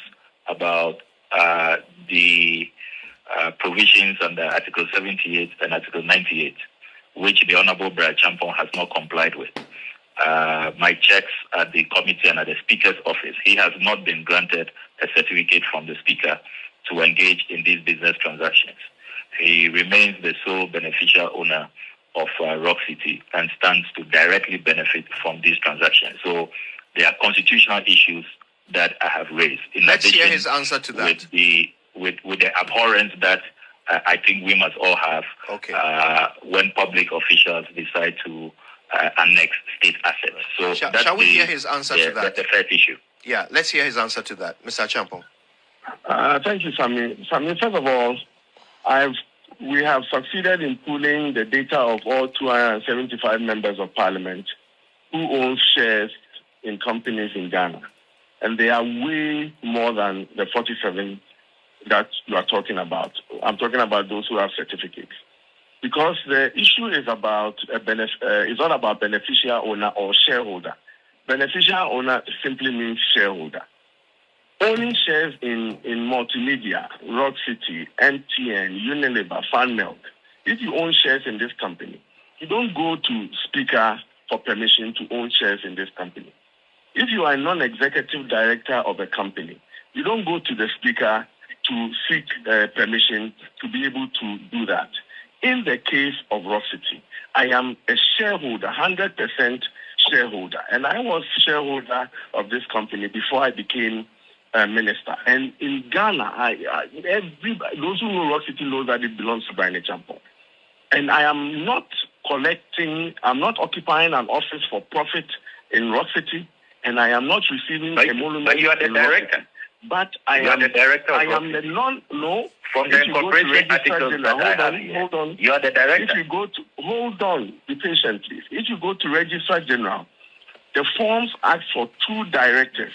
about the provisions under Article 78 and Article 98, which the Honorable Brad Champon has not complied with. My checks at the committee and at the Speaker's office, he has not been granted a certificate from the Speaker to engage in these business transactions. He remains the sole beneficial owner of Rock City and stands to directly benefit from these transactions. So there are constitutional issues that I have raised. Let's hear his answer to that. With the abhorrence that I think we must all have when public officials decide to annex state assets. So shall we hear his answer to that? That's the first issue. Yeah, let's hear his answer to that. Mr. Champon. Thank you, Sami. First of all, we have succeeded in pooling the data of all 275 members of parliament who own shares in companies in Ghana. And they are way more than the 47 that you are talking about. I'm talking about those who have certificates. Because the issue is about it's not about beneficial owner or shareholder. Beneficial owner simply means shareholder. Owning shares in multimedia, Rock City, MTN, Unilever, FanMilk. If you own shares in this company, you don't go to Speaker for permission to own shares in this company. If you are a non-executive director of a company, you don't go to the Speaker to seek permission to be able to do that. In the case of Rock City, I am a shareholder, 100% shareholder, and I was shareholder of this company before I became minister. And in Ghana, those who know Rock City know that it belongs to Brian Agyapong. And I am not I'm not occupying an office for profit in Rock City, and I am not receiving emolument. But you are the director. But I am the director. I am the no. From the incorporation articles hold on. You are the director. If you go to hold on, be patient, please. If you go to Registrar General, the forms ask for 2 directors.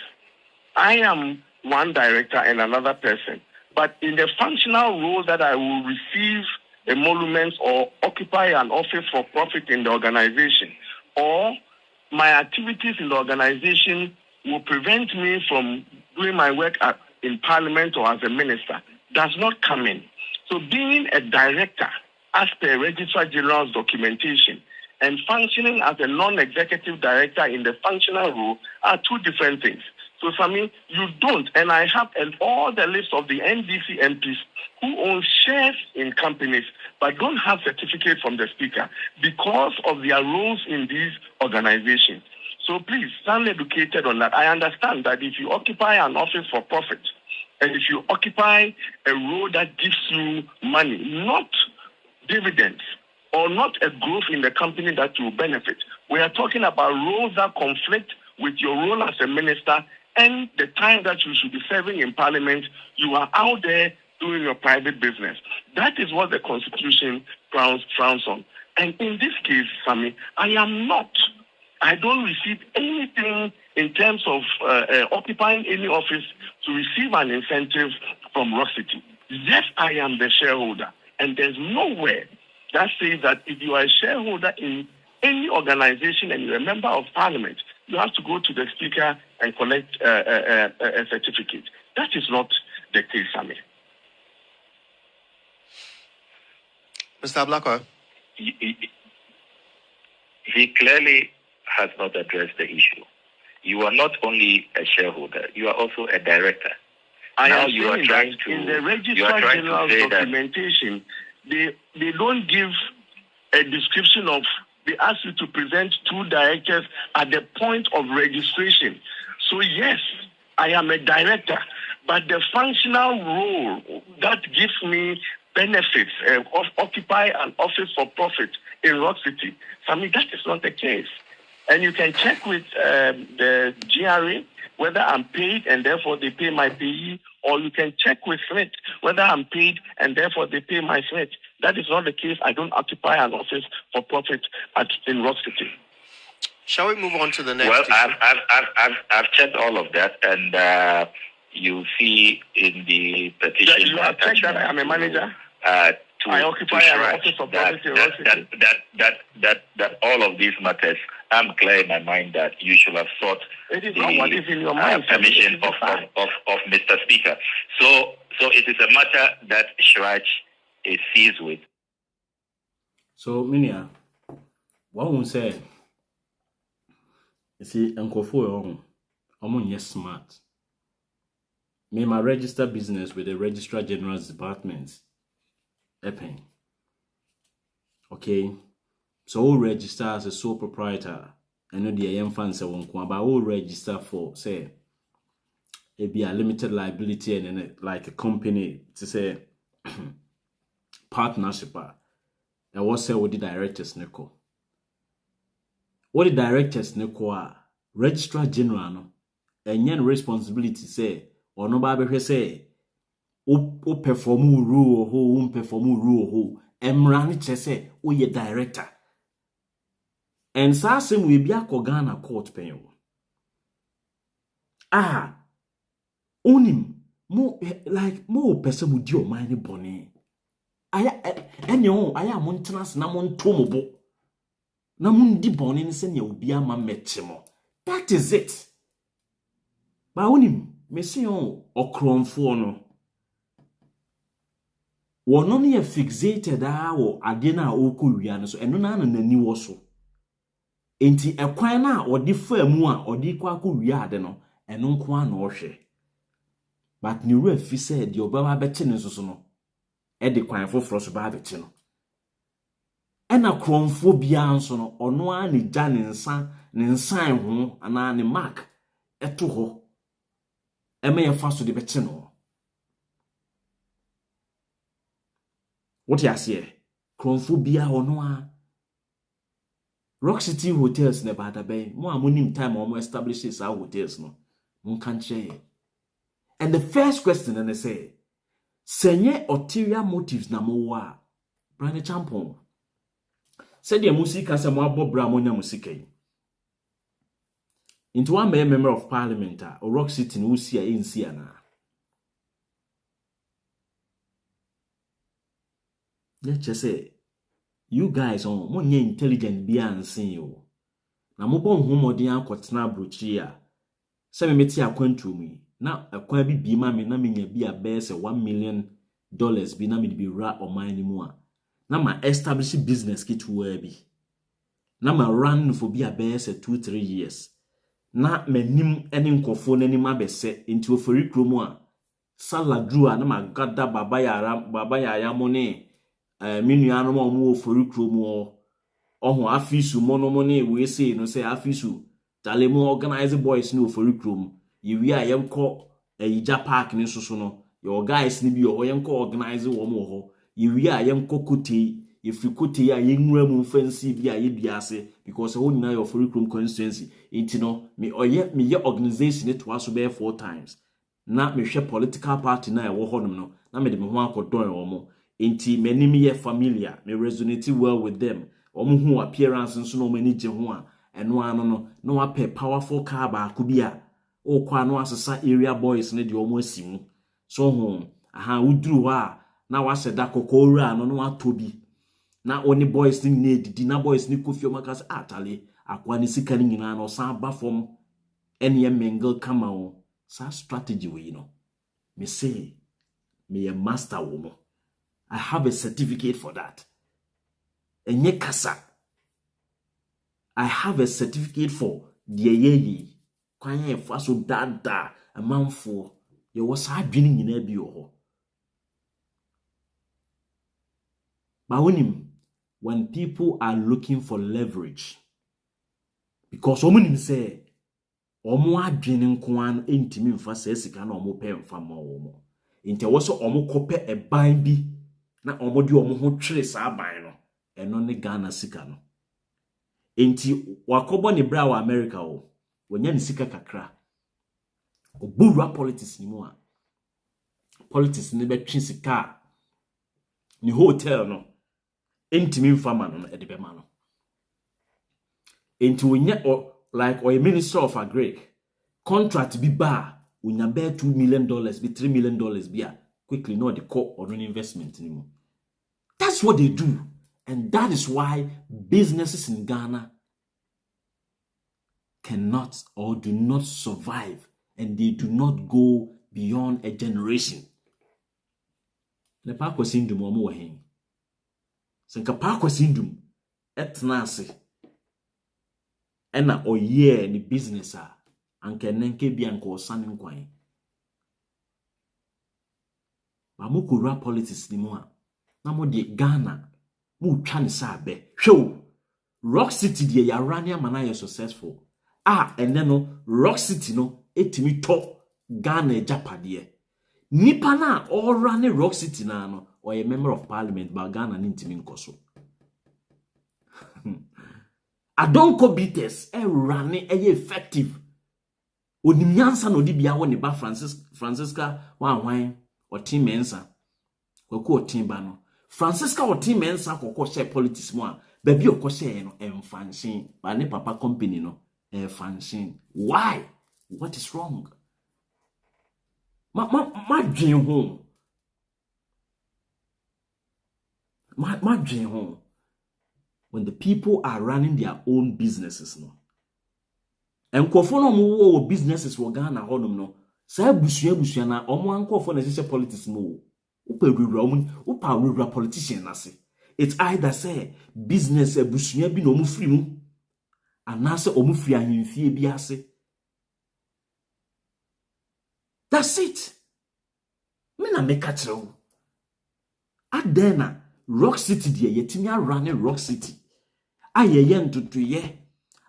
I am one director and another person. But in the functional role that I will receive emoluments or occupy an office for profit in the organization, or my activities in the organization will prevent me from doing my work in parliament or as a minister, does not come in. So being a director, as per Registrar General's documentation, and functioning as a non-executive director in the functional role are 2 different things. So, Sami, you don't, and I have all the list of the NDC MPs who own shares in companies but don't have certificate from the Speaker because of their roles in these organizations. So please, stand educated on that. I understand that if you occupy an office for profit, and if you occupy a role that gives you money, not dividends, or not a growth in the company that will benefit, we are talking about roles that conflict with your role as a minister and the time that you should be serving in parliament. You are out there doing your private business. That is what the Constitution frowns on. And in this case, Sami, I don't receive anything in terms of occupying any office to receive an incentive from Rock City. Yes, I am the shareholder. And there's nowhere that says that if you are a shareholder in any organization and you're a member of parliament, you have to go to the Speaker and collect a certificate. That is not the case, Sami. Mr. Ablakwa. He clearly has not addressed the issue. You are not only a shareholder, you are also a director. Now you are trying to in the Registrar General's documentation, they don't give a description of. They ask you to present 2 directors at the point of registration. So yes, I am a director, but the functional role that gives me benefits of occupy an office for profit in Rock City. I mean, that is not the case. And you can check with the GRA whether I'm paid and therefore they pay my payee, or you can check with Smith whether I'm paid and therefore they pay my Smith. That is not the case. I don't occupy an office for profit in Rock City. Shall we move on to the next? Well, I've checked all of that, and you see in the petition you have checked that I am a manager. I occupy an office for profit in Rock City. That all of these matters, I'm clear in my mind that you should have sought the permission of Mr. Speaker. So it is a matter that Shraj is seized with. So, Minia, what we say? You see, Uncle Foy, I'm yes smart. Me my register business with the Registrar General's Department. Epping. Okay, so all register as a sole proprietor. I know the AM fans say one but all register for say it be a limited liability and then like a company to say partnership. And what say what the directors neko? What the directors neko Registrar General no and yen responsibility say or no baby say o perform rule ho perform rule ho emrani chese o ye director and sa same we be Ghana court pen onim mo like mo person mu di o man ni boni aya enyo aya mo ntena na mo ntomobo na mo ndi boni ni se ne obi ama metimo. That is it. Ba onim me se on okromfo no wono ne fixated wo ade na okowia no so eno na nani wo so enti ekwan na odi fa mu a odi kwa akowia ade no eno nko a na ohwe but ni ru afi se de obaba beti ne so no e de kwan foforo so ba beti no ena kromfo bia nso no ono a ne ja ne nsan ho ana ne mark eto ho eme ye fa so de beti no. What you say? Kronphobia or no? Rock City hotels never had a bay. More money time or more establishes our hotels no. One can't share. And the first question then they say, Senye ulterior motives na mowa. Brand Champon. Said your music as a more Bramonia music. Into one member of parliament or Rock City in Usia in Siena. Let's just say, you guys on more intelligent beyond seeing you. Na mobon homodian kwatena brochia. Se me meti akwantu mi. Na akwan bi ma me na menya bi a bese $1 million bi na me bi ra oman ni mu a. Na ma establish business kitwa bi. Na ma run for bi a bese 2-3 years. Na menim eni nkofo nanim abese enti ofori kromu a. Saladru a na ma gada baba ya money. Minuano mo ofori kromu oho afisu monomone we say no say afisu talemu organize boys no ofori krom yewi a yemko Ija park ni so no your guys ni bi o yemko organize wo mo ho yewi a yemko kote if you kote a yenwura mu fancy bi a yeduase because ho nyina your ofori krom constituency intino me ye organization it was be 4 times na me hwe political party na e wo honom no na me de me ho akodon wo mo inti menimi ye familiar me resonate well with them omo hu appearance nso no mani je ho a eno ano no no ape powerful car ba ku bia o kwa no asesa area boys ne de omo asimu so ho aha uduru ha na wa seda kokowura no no atobi na oni boys ni nedidi na boys ni kofi o makas atale akwa ni sika ni nyina no san ba fom ene mingle kama o sa strategy we no me say me a master woman. I have a certificate for that. Enye kasa. I have a certificate for the ye. Kwanye faso dada a man for you was hard dreaming in every ho. But when people are looking for leverage, because women say, Omo adwene nkoan entimi mfa sesika na omo pe mfa ma omo inte wo so omo kope eban bi na omo de omo ho twere sa ban no eno ne Ghana sika no enti wakobo ne bra wa America wo wonya ne sika kakra obura politics ni mu a politics ne betwe sika ni hotel no entimi mfa ma no edebe ma no enti wonya like or a minister of agric contract be bar unya bear $2 million be $3 million be quickly no the call or an investment anymore. That's what they do, and that is why businesses in Ghana cannot or do not survive, and they do not go beyond a generation. Le pa kwasindum omo wa hen senka pa kwasindum etnase ena oye ni business a anke nenke bi anke osane nkwan ba mo kura politics ni mo a na mo de Ghana mo twa ne sa be hwew Rock City de ya rania mana ye successful ene no Rock City no etimi to Ghana Japade nipa na all running Rock City na no or a member of parliament ba Ghana ni ntimi nkoso Adonko beaters running effective. Onimyansa no di bia wo ne ba Francisca wan o team mensa. Kwako team ba no. Francisca o team mensa kokko share politics mo a ba bi okko share no emfanshin ba ne papa company no emfanshin. Why? What is wrong? Ma dwen ho. Ma dwen ho. When the people are running their own businesses no enkofo no mo wo businesses wo Ghana honum no sa busua na omo ankofo na sese politics no upa wura politician na se it's either say business busua bi no mo free mu anase omo free ahemfie bi ase. That's it. Me na make a true adena Rock City de yetimi running Rock City ayeye ntutuye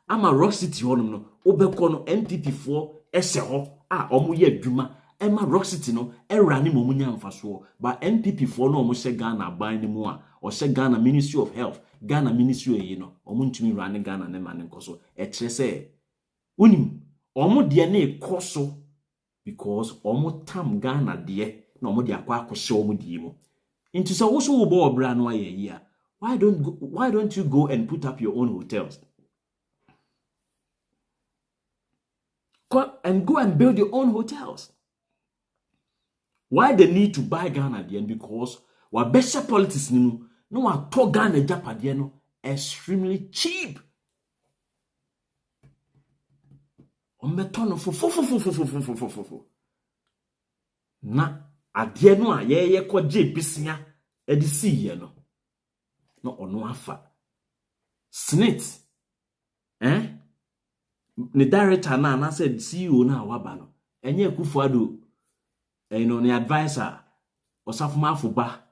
ama Rock City honum no obekọ no NPP for ese ho omo ye adwuma ema Rock City no erane momunya mfaso ba NPP for no omo she Ghana ban ni mu a o she Ghana Ministry of Health Ghana Ministry eyi no omo ntumi rane Ghana ne mane nkoso kire se unim omo de na ekoso because omo tam Ghana de na omo de akwa akose omo di mu into so also wo bo obra no aye yi a why don't you go and put up your own hotels? Go and build your own hotels. Why the need to buy Ghana then? Because what better politics no wa to Ghana Japade no extremely cheap. On beton for na ade no a ye kwaje bisia edisi ye no ono afa snit ne director na said CEO na waba no enye Kufuado ne advisor osafumafo ba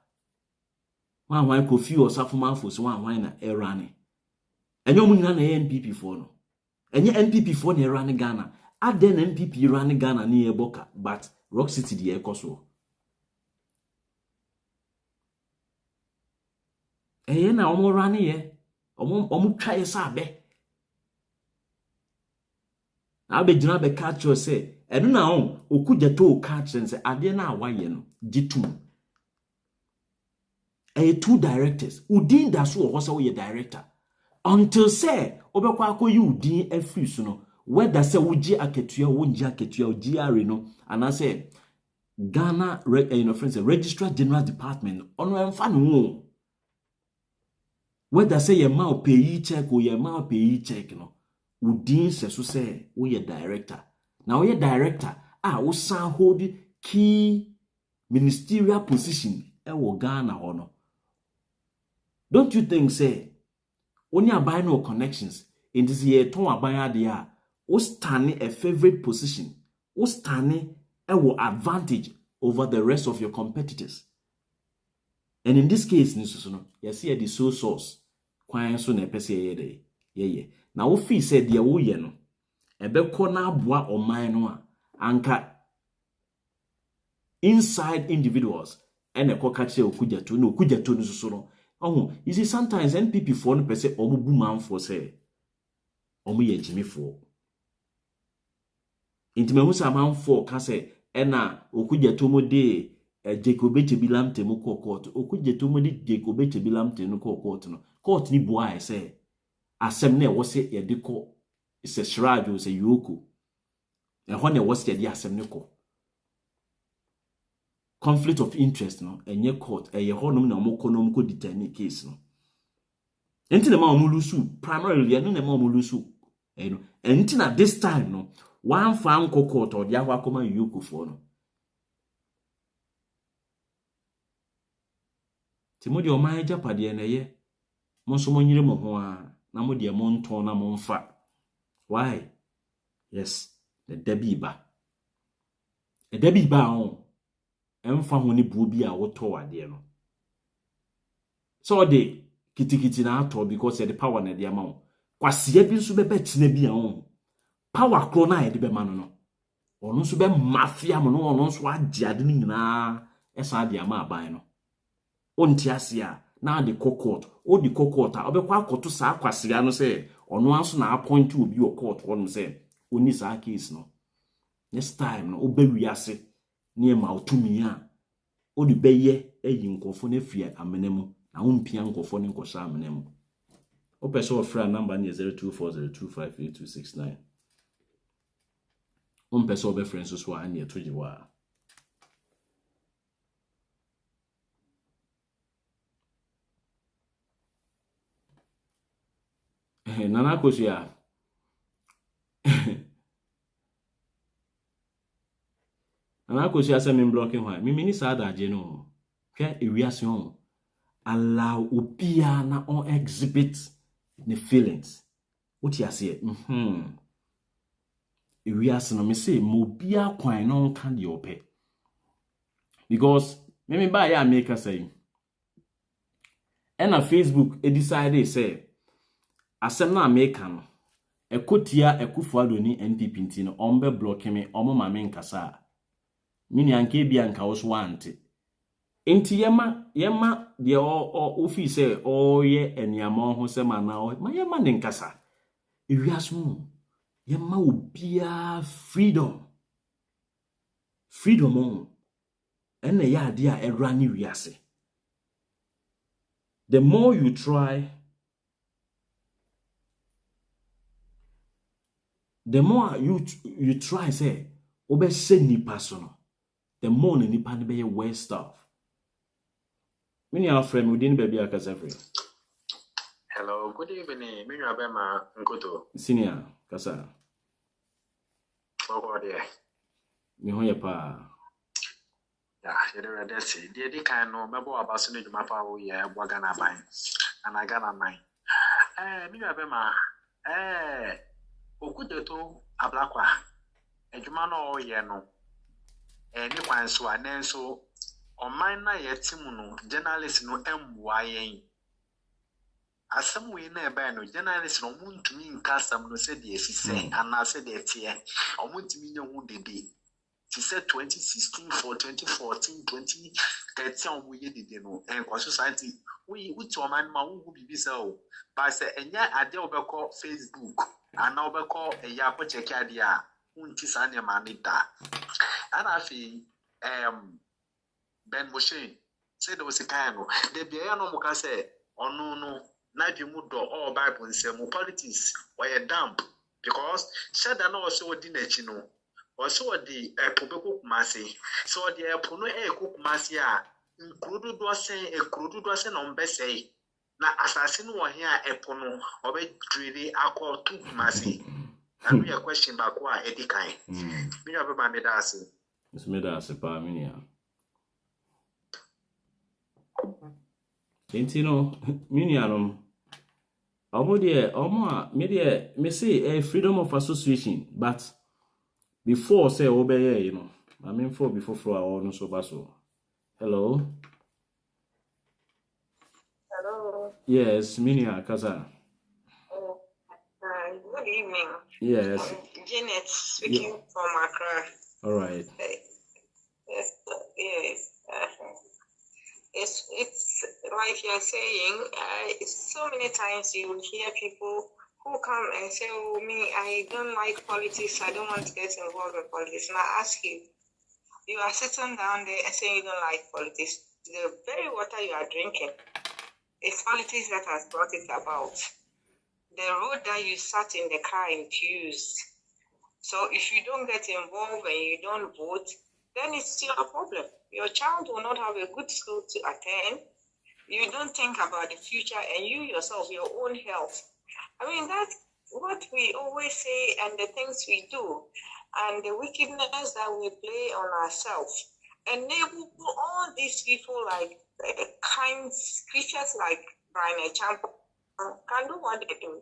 wan Kofi osafumafo so wan na erane enye omunyina na NPP for no enye NPP for na erane Ghana aden NPP erane Ghana na eboka but Rock City de ekoso na omo rane ye omo twa ye sabe abegina be catch you say eno na okujeto catch and say ade na awaye no gitu two directors udin da so ho say we director until say obekwa akoyi udin afri so no whether say woji aketua wonji aketua GRA no and say Ghana friends Registrar General Department ono emfa no whether say your ma pay check or your ma pay check no udin se so say we director now we director we san hold key ministerial position e Ghana no don't you think say only buy no connections in this year ton abaya dia o stand a favorite position o stand a advantage over the rest of your competitors. And in this case, you see the sole source. Kwan so na pese ye ye. Na wo fi said ye wo ye no. Ebe ko na aboa oman no a anka inside individuals and a kokache okujato no okujato no so no. Oh, you see sometimes NPP for no pese omo bu man for say omo ye jimi for. Intime hu sa man for ka say ena okujato mo de Jacobe Chebilam te mo court okujeto mo di Jacobe Chebilam te no court no court ni boa say ASƐM na wo se ye de ko se shrajo se yoko e ho na wo se de ASƐM ne ko conflict of interest no enye court ye ho no na mo konom ko determine case no enti na ma mo lusu primarily no na ma mo lusu no enti na this time no one fan court or dia ho akoma yoko for no Timodi o man japade na ye monso monyire mo ho a na mo de mo nton na mo mfa why yes the debiba on emfa ho ni buo bi a woto ade no so de kitikiti na ato because the power na de ama wo kwase bi nso bebe tena bi a on power kro na ye de be ma no ono nso be mafia mo no ono nso agye ade ni nyina esa de ama aban no ontiasia na de court o di court a obekwa akoto sa akwasea no se ono anso na appoint obi o court won se oni sa case no next time no obewi ase ne ma otumi a o di beye eyi nkofo na fia amenemu na ompia nkofo ne nkosha amenemu o pese o fra number ne 0240258269 on pese o be friends so a ne tojiwa Nana Kosia. Nana Kosia say me blocking why. Me mini sad aje no. Ke ewiase on. Allow opia na on exhibit the feelings. What you say? Ewiase no me say mo bia kwan no kan de ope. Because me ba ya make say. And Facebook e decide say ASƐM na America no ekotia ekufuado ni NPP nti no ombe block me omo ma me nkasa mini anke bia nka wo so wante enti yema de ofi se oye eniamo ho se mana ma yema ne nkasa ewiaso yema obia freedom on ene ya ade a erra ni wiase the more you try the more you try say obe se nipa so no the more na nipa ne be worse stuff many our friend within baby akasa free. Hello, good evening. Me you ma nkoto Senior kasa ogo de me ho ye pa ya you dey ready see dey kan no mebo abaso ne dwuma pa wo ye bwa Ghana ban ana Ghana man me you ma okudeto ablakwa edwuma no ye no ni kwan so anenso oman na yetimu no journalist no emwa yen asem we na ebe no journalist no muntumi nkasam no se de esise ana se de tie omuntumi nyehu dede ti se 2016 for 2014 2013 omu ye dede no en society we to man ma wu bibi se o ba se enya ade obekọ Facebook ana obekọ eya ko check ade a unti sa ne ma ni da ana fi Ben Moshe said there was a kind of the Biano Muka said, oh no, not you mudo all Bible and say more politics or a damp because Shadan also dinner chino or so the Pobeko Masi, so the Pono cook Masia included was saying a crude was an on Bessay. Now, assassin were here a pono or a dreary aqua took Masi. And we a question back why Eddie Kai. We have a Medasi. It's Medasi, Paminia. Enti no minianom Me say freedom of association, but before say obey, you know. I mean before I want so baso. Hello. Hello. Yes, Minia Kaza. Good evening. Yes. Janet speaking from Accra. All right. Yes. It's like you're saying. So many times you will hear people who come and say, "Oh, me, I don't like politics. I don't want to get involved in politics." And I ask you, you are sitting down there and saying you don't like politics. The very water you are drinking, it's politics that has brought it about. The road that you sat in the car and used. So if you don't get involved and you don't vote, then it's your problem. Your child will not have a good school to attend. You don't think about the future and you yourself, your own health. I mean, that's what we always say and the things we do and the wickedness that we play on ourselves. Enable all these people like kind creatures like Brian Agyapong can do what they do.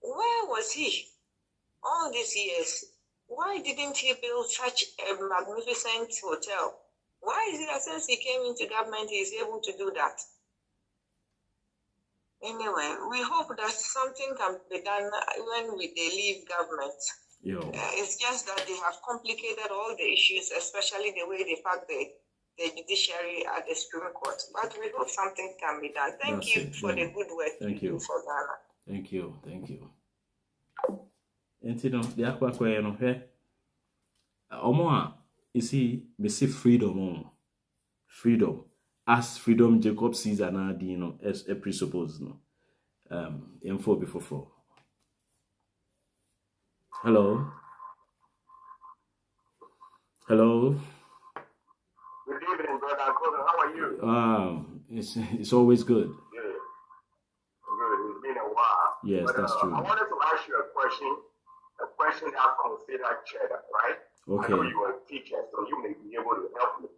Where was he all these years? Why didn't he build such a magnificent hotel? Why is it that since he came into government, he's able to do that? Anyway, we hope that something can be done when they leave government. It's just that they have complicated all the issues, especially the way they pack the judiciary at the Supreme Court. But we hope something can be done. Thank you for the good work you do for Ghana. Thank you. Entino, the aqua no he. Omo, you see, me say freedom. Freedom. As freedom Jacob sees an you know, as a presuppose no. Info before. Hello. Good evening, brother. How are you? It's always good. Good. It's been a while. Yes, but, that's true. I wanted to ask you a question that considered cheddar, right? Okay. I know you are a teacher, so you may be able to help me.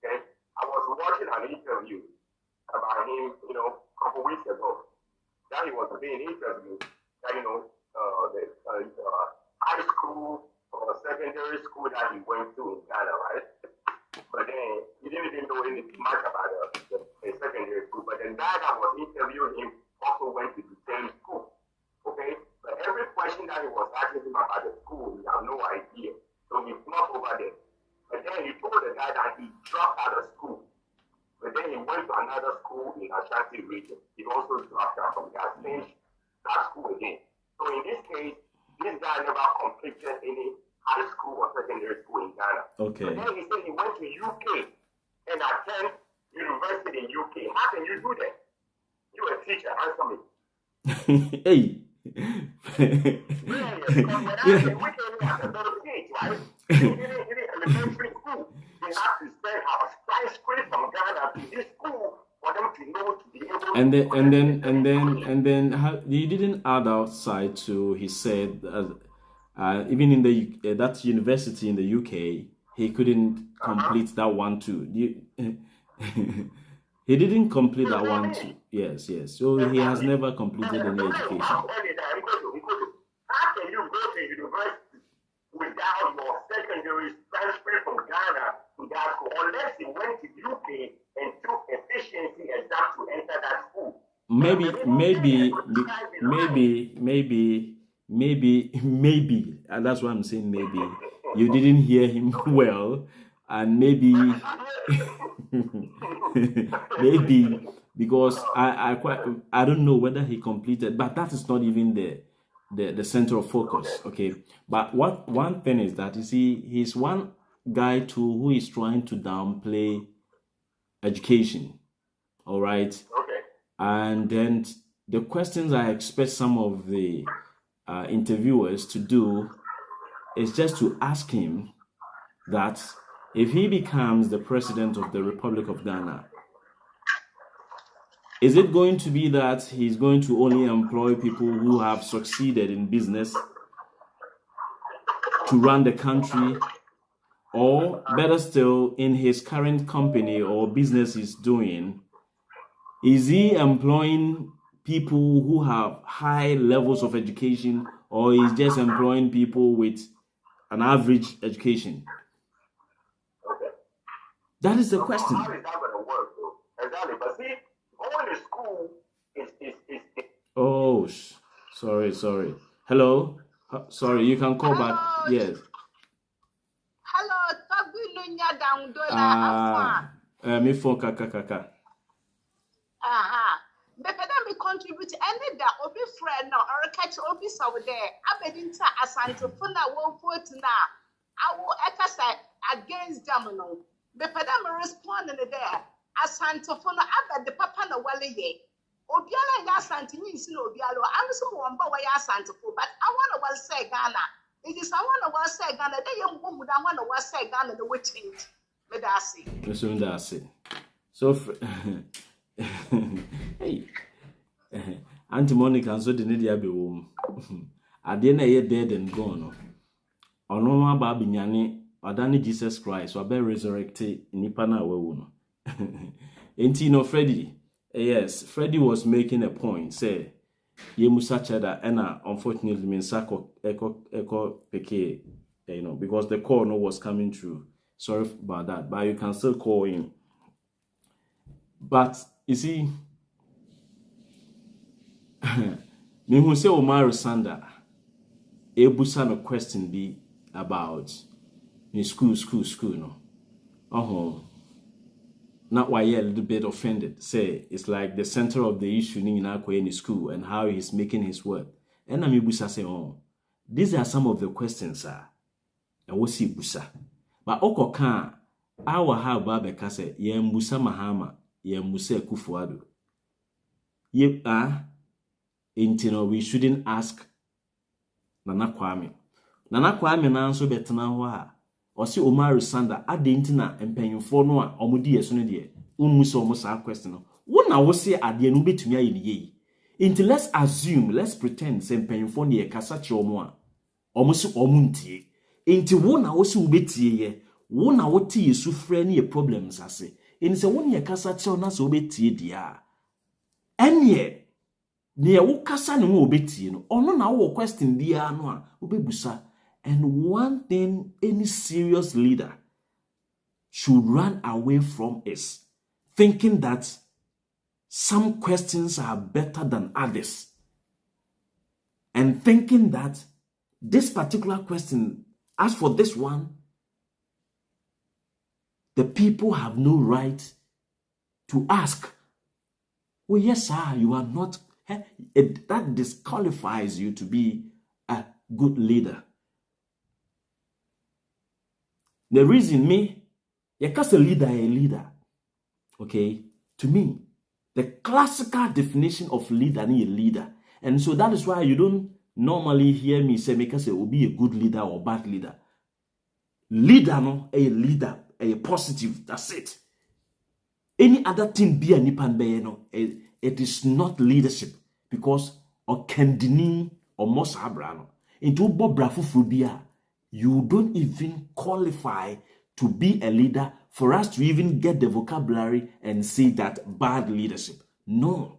Okay. I was watching an interview about him, a couple weeks ago. That he was being interviewed. That the high school or secondary school that he went to in Ghana, right? But then he didn't even know anything much about the secondary school. But then that was interviewing him also went to the same school. Okay? But every question that he was asking him about the school, he had no idea. So he flopped over there. But then he told the guy that he dropped out of school. But then he went to another school in Ashanti region. He also dropped out from that school again. So in this case, this guy never completed any high school or secondary school in Ghana. Okay. But then he said he went to UK and attended university in UK. How can you do that? You're a teacher, answer me. Hey. Because when I say we came here at a little age, right? Even elementary school, they have to spend our price straight from Ghana to this school for them to know to be able to. And then how, you didn't add outside to he said even in the that university in the UK he couldn't complete that one too. He didn't complete that one too. Yes. So he has never completed any education. How can you go to university without your secondary transfer from Ghana to that school unless you went to UK and took efficiency exam to enter that school? Maybe, and that's why I'm saying maybe you didn't hear him well, and maybe because I don't know whether he completed, but that is not even the center of focus. Okay, but one thing is that you see he's one guy too who is trying to downplay education. All right. Okay. And then the questions I expect some of the interviewers to do is just to ask him that if he becomes the president of the Republic of Ghana, is it going to be that he's going to only employ people who have succeeded in business to run the country, or better still, in his current company or business he's doing, is he employing people who have high levels of education, or he's just employing people with an average education? That is the question. How is that going to work, though? Exactly. But see, going to school is Oh, sorry. Hello? Sorry, you can call back. Yes. Hello, Tabununya down dollar. Me for kaka. Bepeda me contribute any da obi friend or catch obi so there. Abedinta asante funa won vote na. I will ekasa against them no. Bepeda me respond in there. Asante funa abed the papa na wale ye. Obiala ya asante nyi nsi na obiala. I'm so wamba wa ya asante fo, but I want to say Ghana. It is I want to say Ghana. They young woman I want to say Ghana the way change. Me da see. Listen da see. So hey, Auntie Monica and so the need be womb. At the end, a dead and gone. Or no one baby nyani, or Danny Jesus Christ, or be resurrected in Nipana Wawuno. Ain't no Freddy? Yes, Freddy was making a point. Say, ye musa cheda, and unfortunately, mean sako echo peke, because the call no was coming through. Sorry about that, but you can still call in. But you see, me who say Omar Sanda, ebusa no question be about in school, no. Not why you're a little bit offended. Say it's like the center of the issue in school and how he's making his word. And I'm ebusa say, these are some of the questions, sir. And we'll see busa. But oko kan our how Baba Kase, ye mbusa Mahama. Ye Muse Kufuado. Ye intino we shouldn't ask Nana Kwame. Nana Kwame na so betena ho a. O si Omar Sanda ade ntina empanyimfo no a omudi yeso ne de. Unmuso omusa question. Wo na wo se ade no betumi aye ne yi. Until let's assume, let's pretend say empanyimfo ne kasa che omo a. Omuso omuntie. Until wo na wo se wo betie ye. Wo na wo tie yesu frɛ ne problems ase. In se won ye kasa che na so betie dia enye ne wo kasa ne wo betie no ono na wo question dia no a wo bebusa. And one thing any serious leader should run away from is thinking that some questions are better than others, and thinking that this particular question, as for this one, the people have no right to ask. Oh, yes, sir, you are not. That disqualifies you to be a good leader. The reason because a leader, okay, to me, the classical definition of leader is a leader. And so that is why you don't normally hear me say, because it will be a good leader or bad leader. Leader, no, a leader. A positive, that's it. Any other thing be a nipan be no, it is not leadership because or kendini or mosabrano into bobra fufubia. You don't even qualify to be a leader for us to even get the vocabulary and say that bad leadership. No.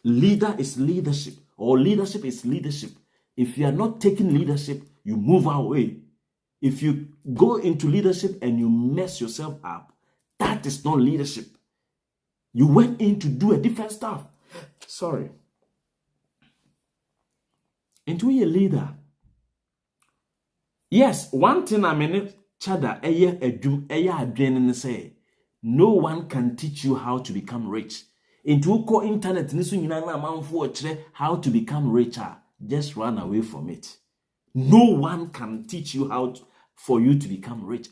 Leader is leadership, or leadership is leadership. If you are not taking leadership, you move away. If you go into leadership and you mess yourself up, that is not leadership. You went in to do a different stuff. Sorry. Into a leader. Yes, one thing I mean, Chada, say, no one can teach you how to become rich. Into ko internet, how to become richer. Just run away from it. No one can teach you how for you to become rich.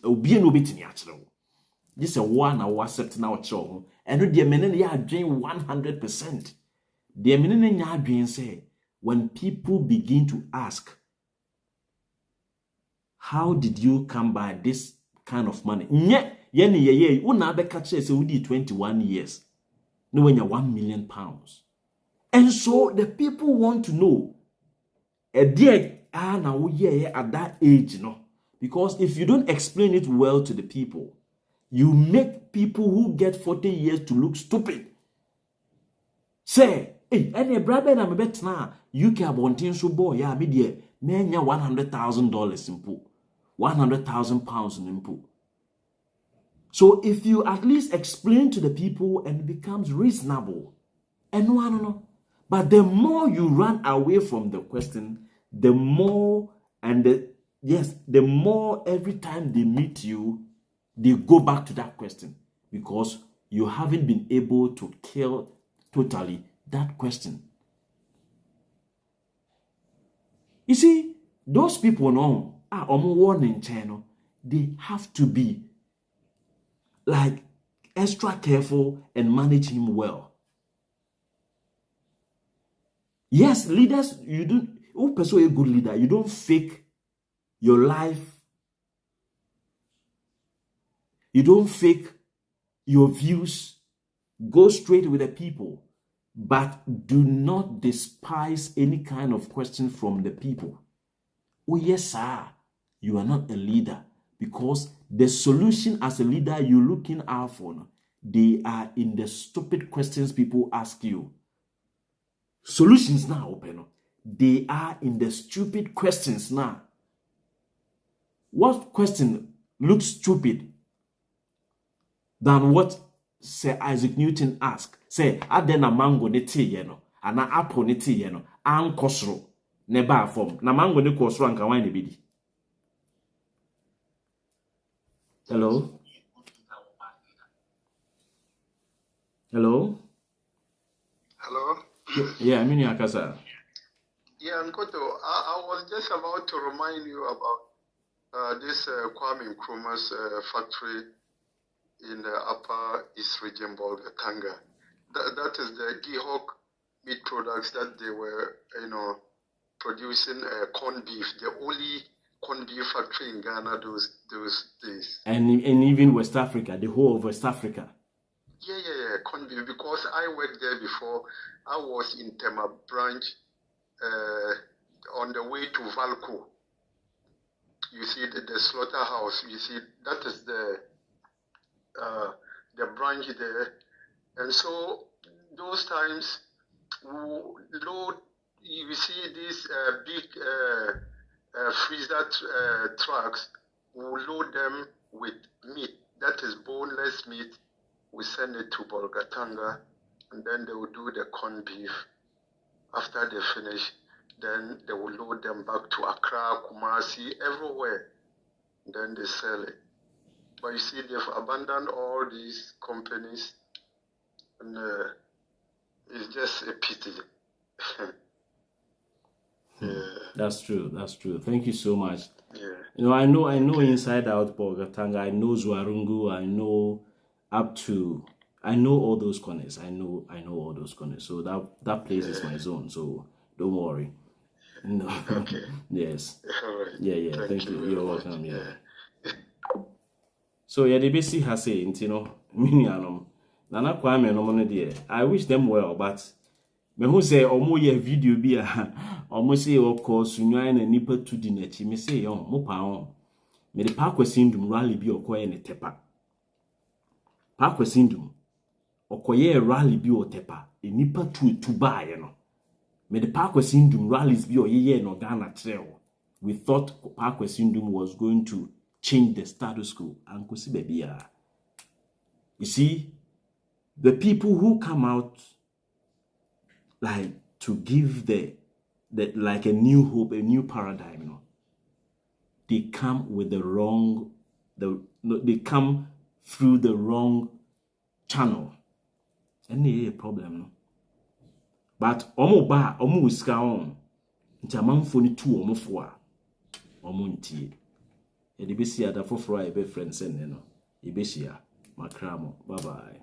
This is a one I was accepting our show. And the men ya dream 100%. The men ya dream say, when people begin to ask, how did you come by this kind of money? Ye, una be catch say we did 21 years. No, when you're £1 million. And so the people want to know, now we at that age, no. Because if you don't explain it well to the people, you make people who get 40 years to look stupid. Say, hey, any brother na me betna UK abontin so boy ya me de me nya $100,000 in pool. 100,000 pounds in pool. So if you at least explain to the people and it becomes reasonable, and no. But the more you run away from the question, the more the more every time they meet you, they go back to that question because you haven't been able to kill totally that question. You see, those people know warning channel, they have to be like extra careful and manage him well. Yes, leaders, you don't pursue a good leader. You don't fake your life. You don't fake your views. Go straight with the people. But do not despise any kind of question from the people. Oh, yes, sir. You are not a leader. Because the solution as a leader you're looking out for, they are in the stupid questions people ask you. Solutions now open. They are in the stupid questions now. What question looks stupid than what Sir Isaac Newton asked? Say, adena mango ne tea yeno, ana apple ne tea yeno, an kosro ne ba form. Na mango ne kosro anka wine ne bidi. Hello? Hello? Hello? Yeah, I mean Yakasa. Yeah, Nkoto, I was just about to remind you about this Kwame Nkrumah's factory in the Upper East Region, Bolgatanga. That is the Gihok meat products that they were, producing corned beef. The only corned beef factory in Ghana those days. And even West Africa, the whole of West Africa. Yeah, corned beef, because I worked there before. I was in Tema branch on the way to Valco. You see the slaughterhouse. You see that is the branch there, and so those times we load. You see these big freezer trucks. We load them with meat. That is boneless meat. We send it to Bolgatanga, and then they will do the corned beef. After they finish, then they will load them back to Accra, Kumasi, everywhere. Then they sell it. But you see, they've abandoned all these companies, and it's just a pity. Yeah. That's true. Thank you so much. Yeah. I know inside out Bolgatanga, I know Zwarungu, I know I know all those corners. I know all those corners. So that place is my zone. So don't worry. No. Okay. Yes. All right. Yeah. Thank you. You're welcome. Yeah. So the BC has said, minianum. Nana Kwame no money there. I wish them well, but me who say omo ye video bi a omo say okọ sunwan na nipa tudi na chi me say yo mo pa on. Me de pa kwasindum rally bi okọ ye ne tepa. Pa kwasindum okoye rally bi o tepa enipa tu baaye no me de pa kwasindum rallies bi oyeye no Ghana trail. We thought pa kwasindum was going to change the status quo and kosi bebia. You see, the people who come out like to give the like a new hope, a new paradigm, they come with the wrong they come through the wrong channel. Any problem, no. But omo uska on ntamanfo ni tu omo fo a omo ntie. E de besi ada foforo a ebe friends en no. E be shia makramo. Bye bye.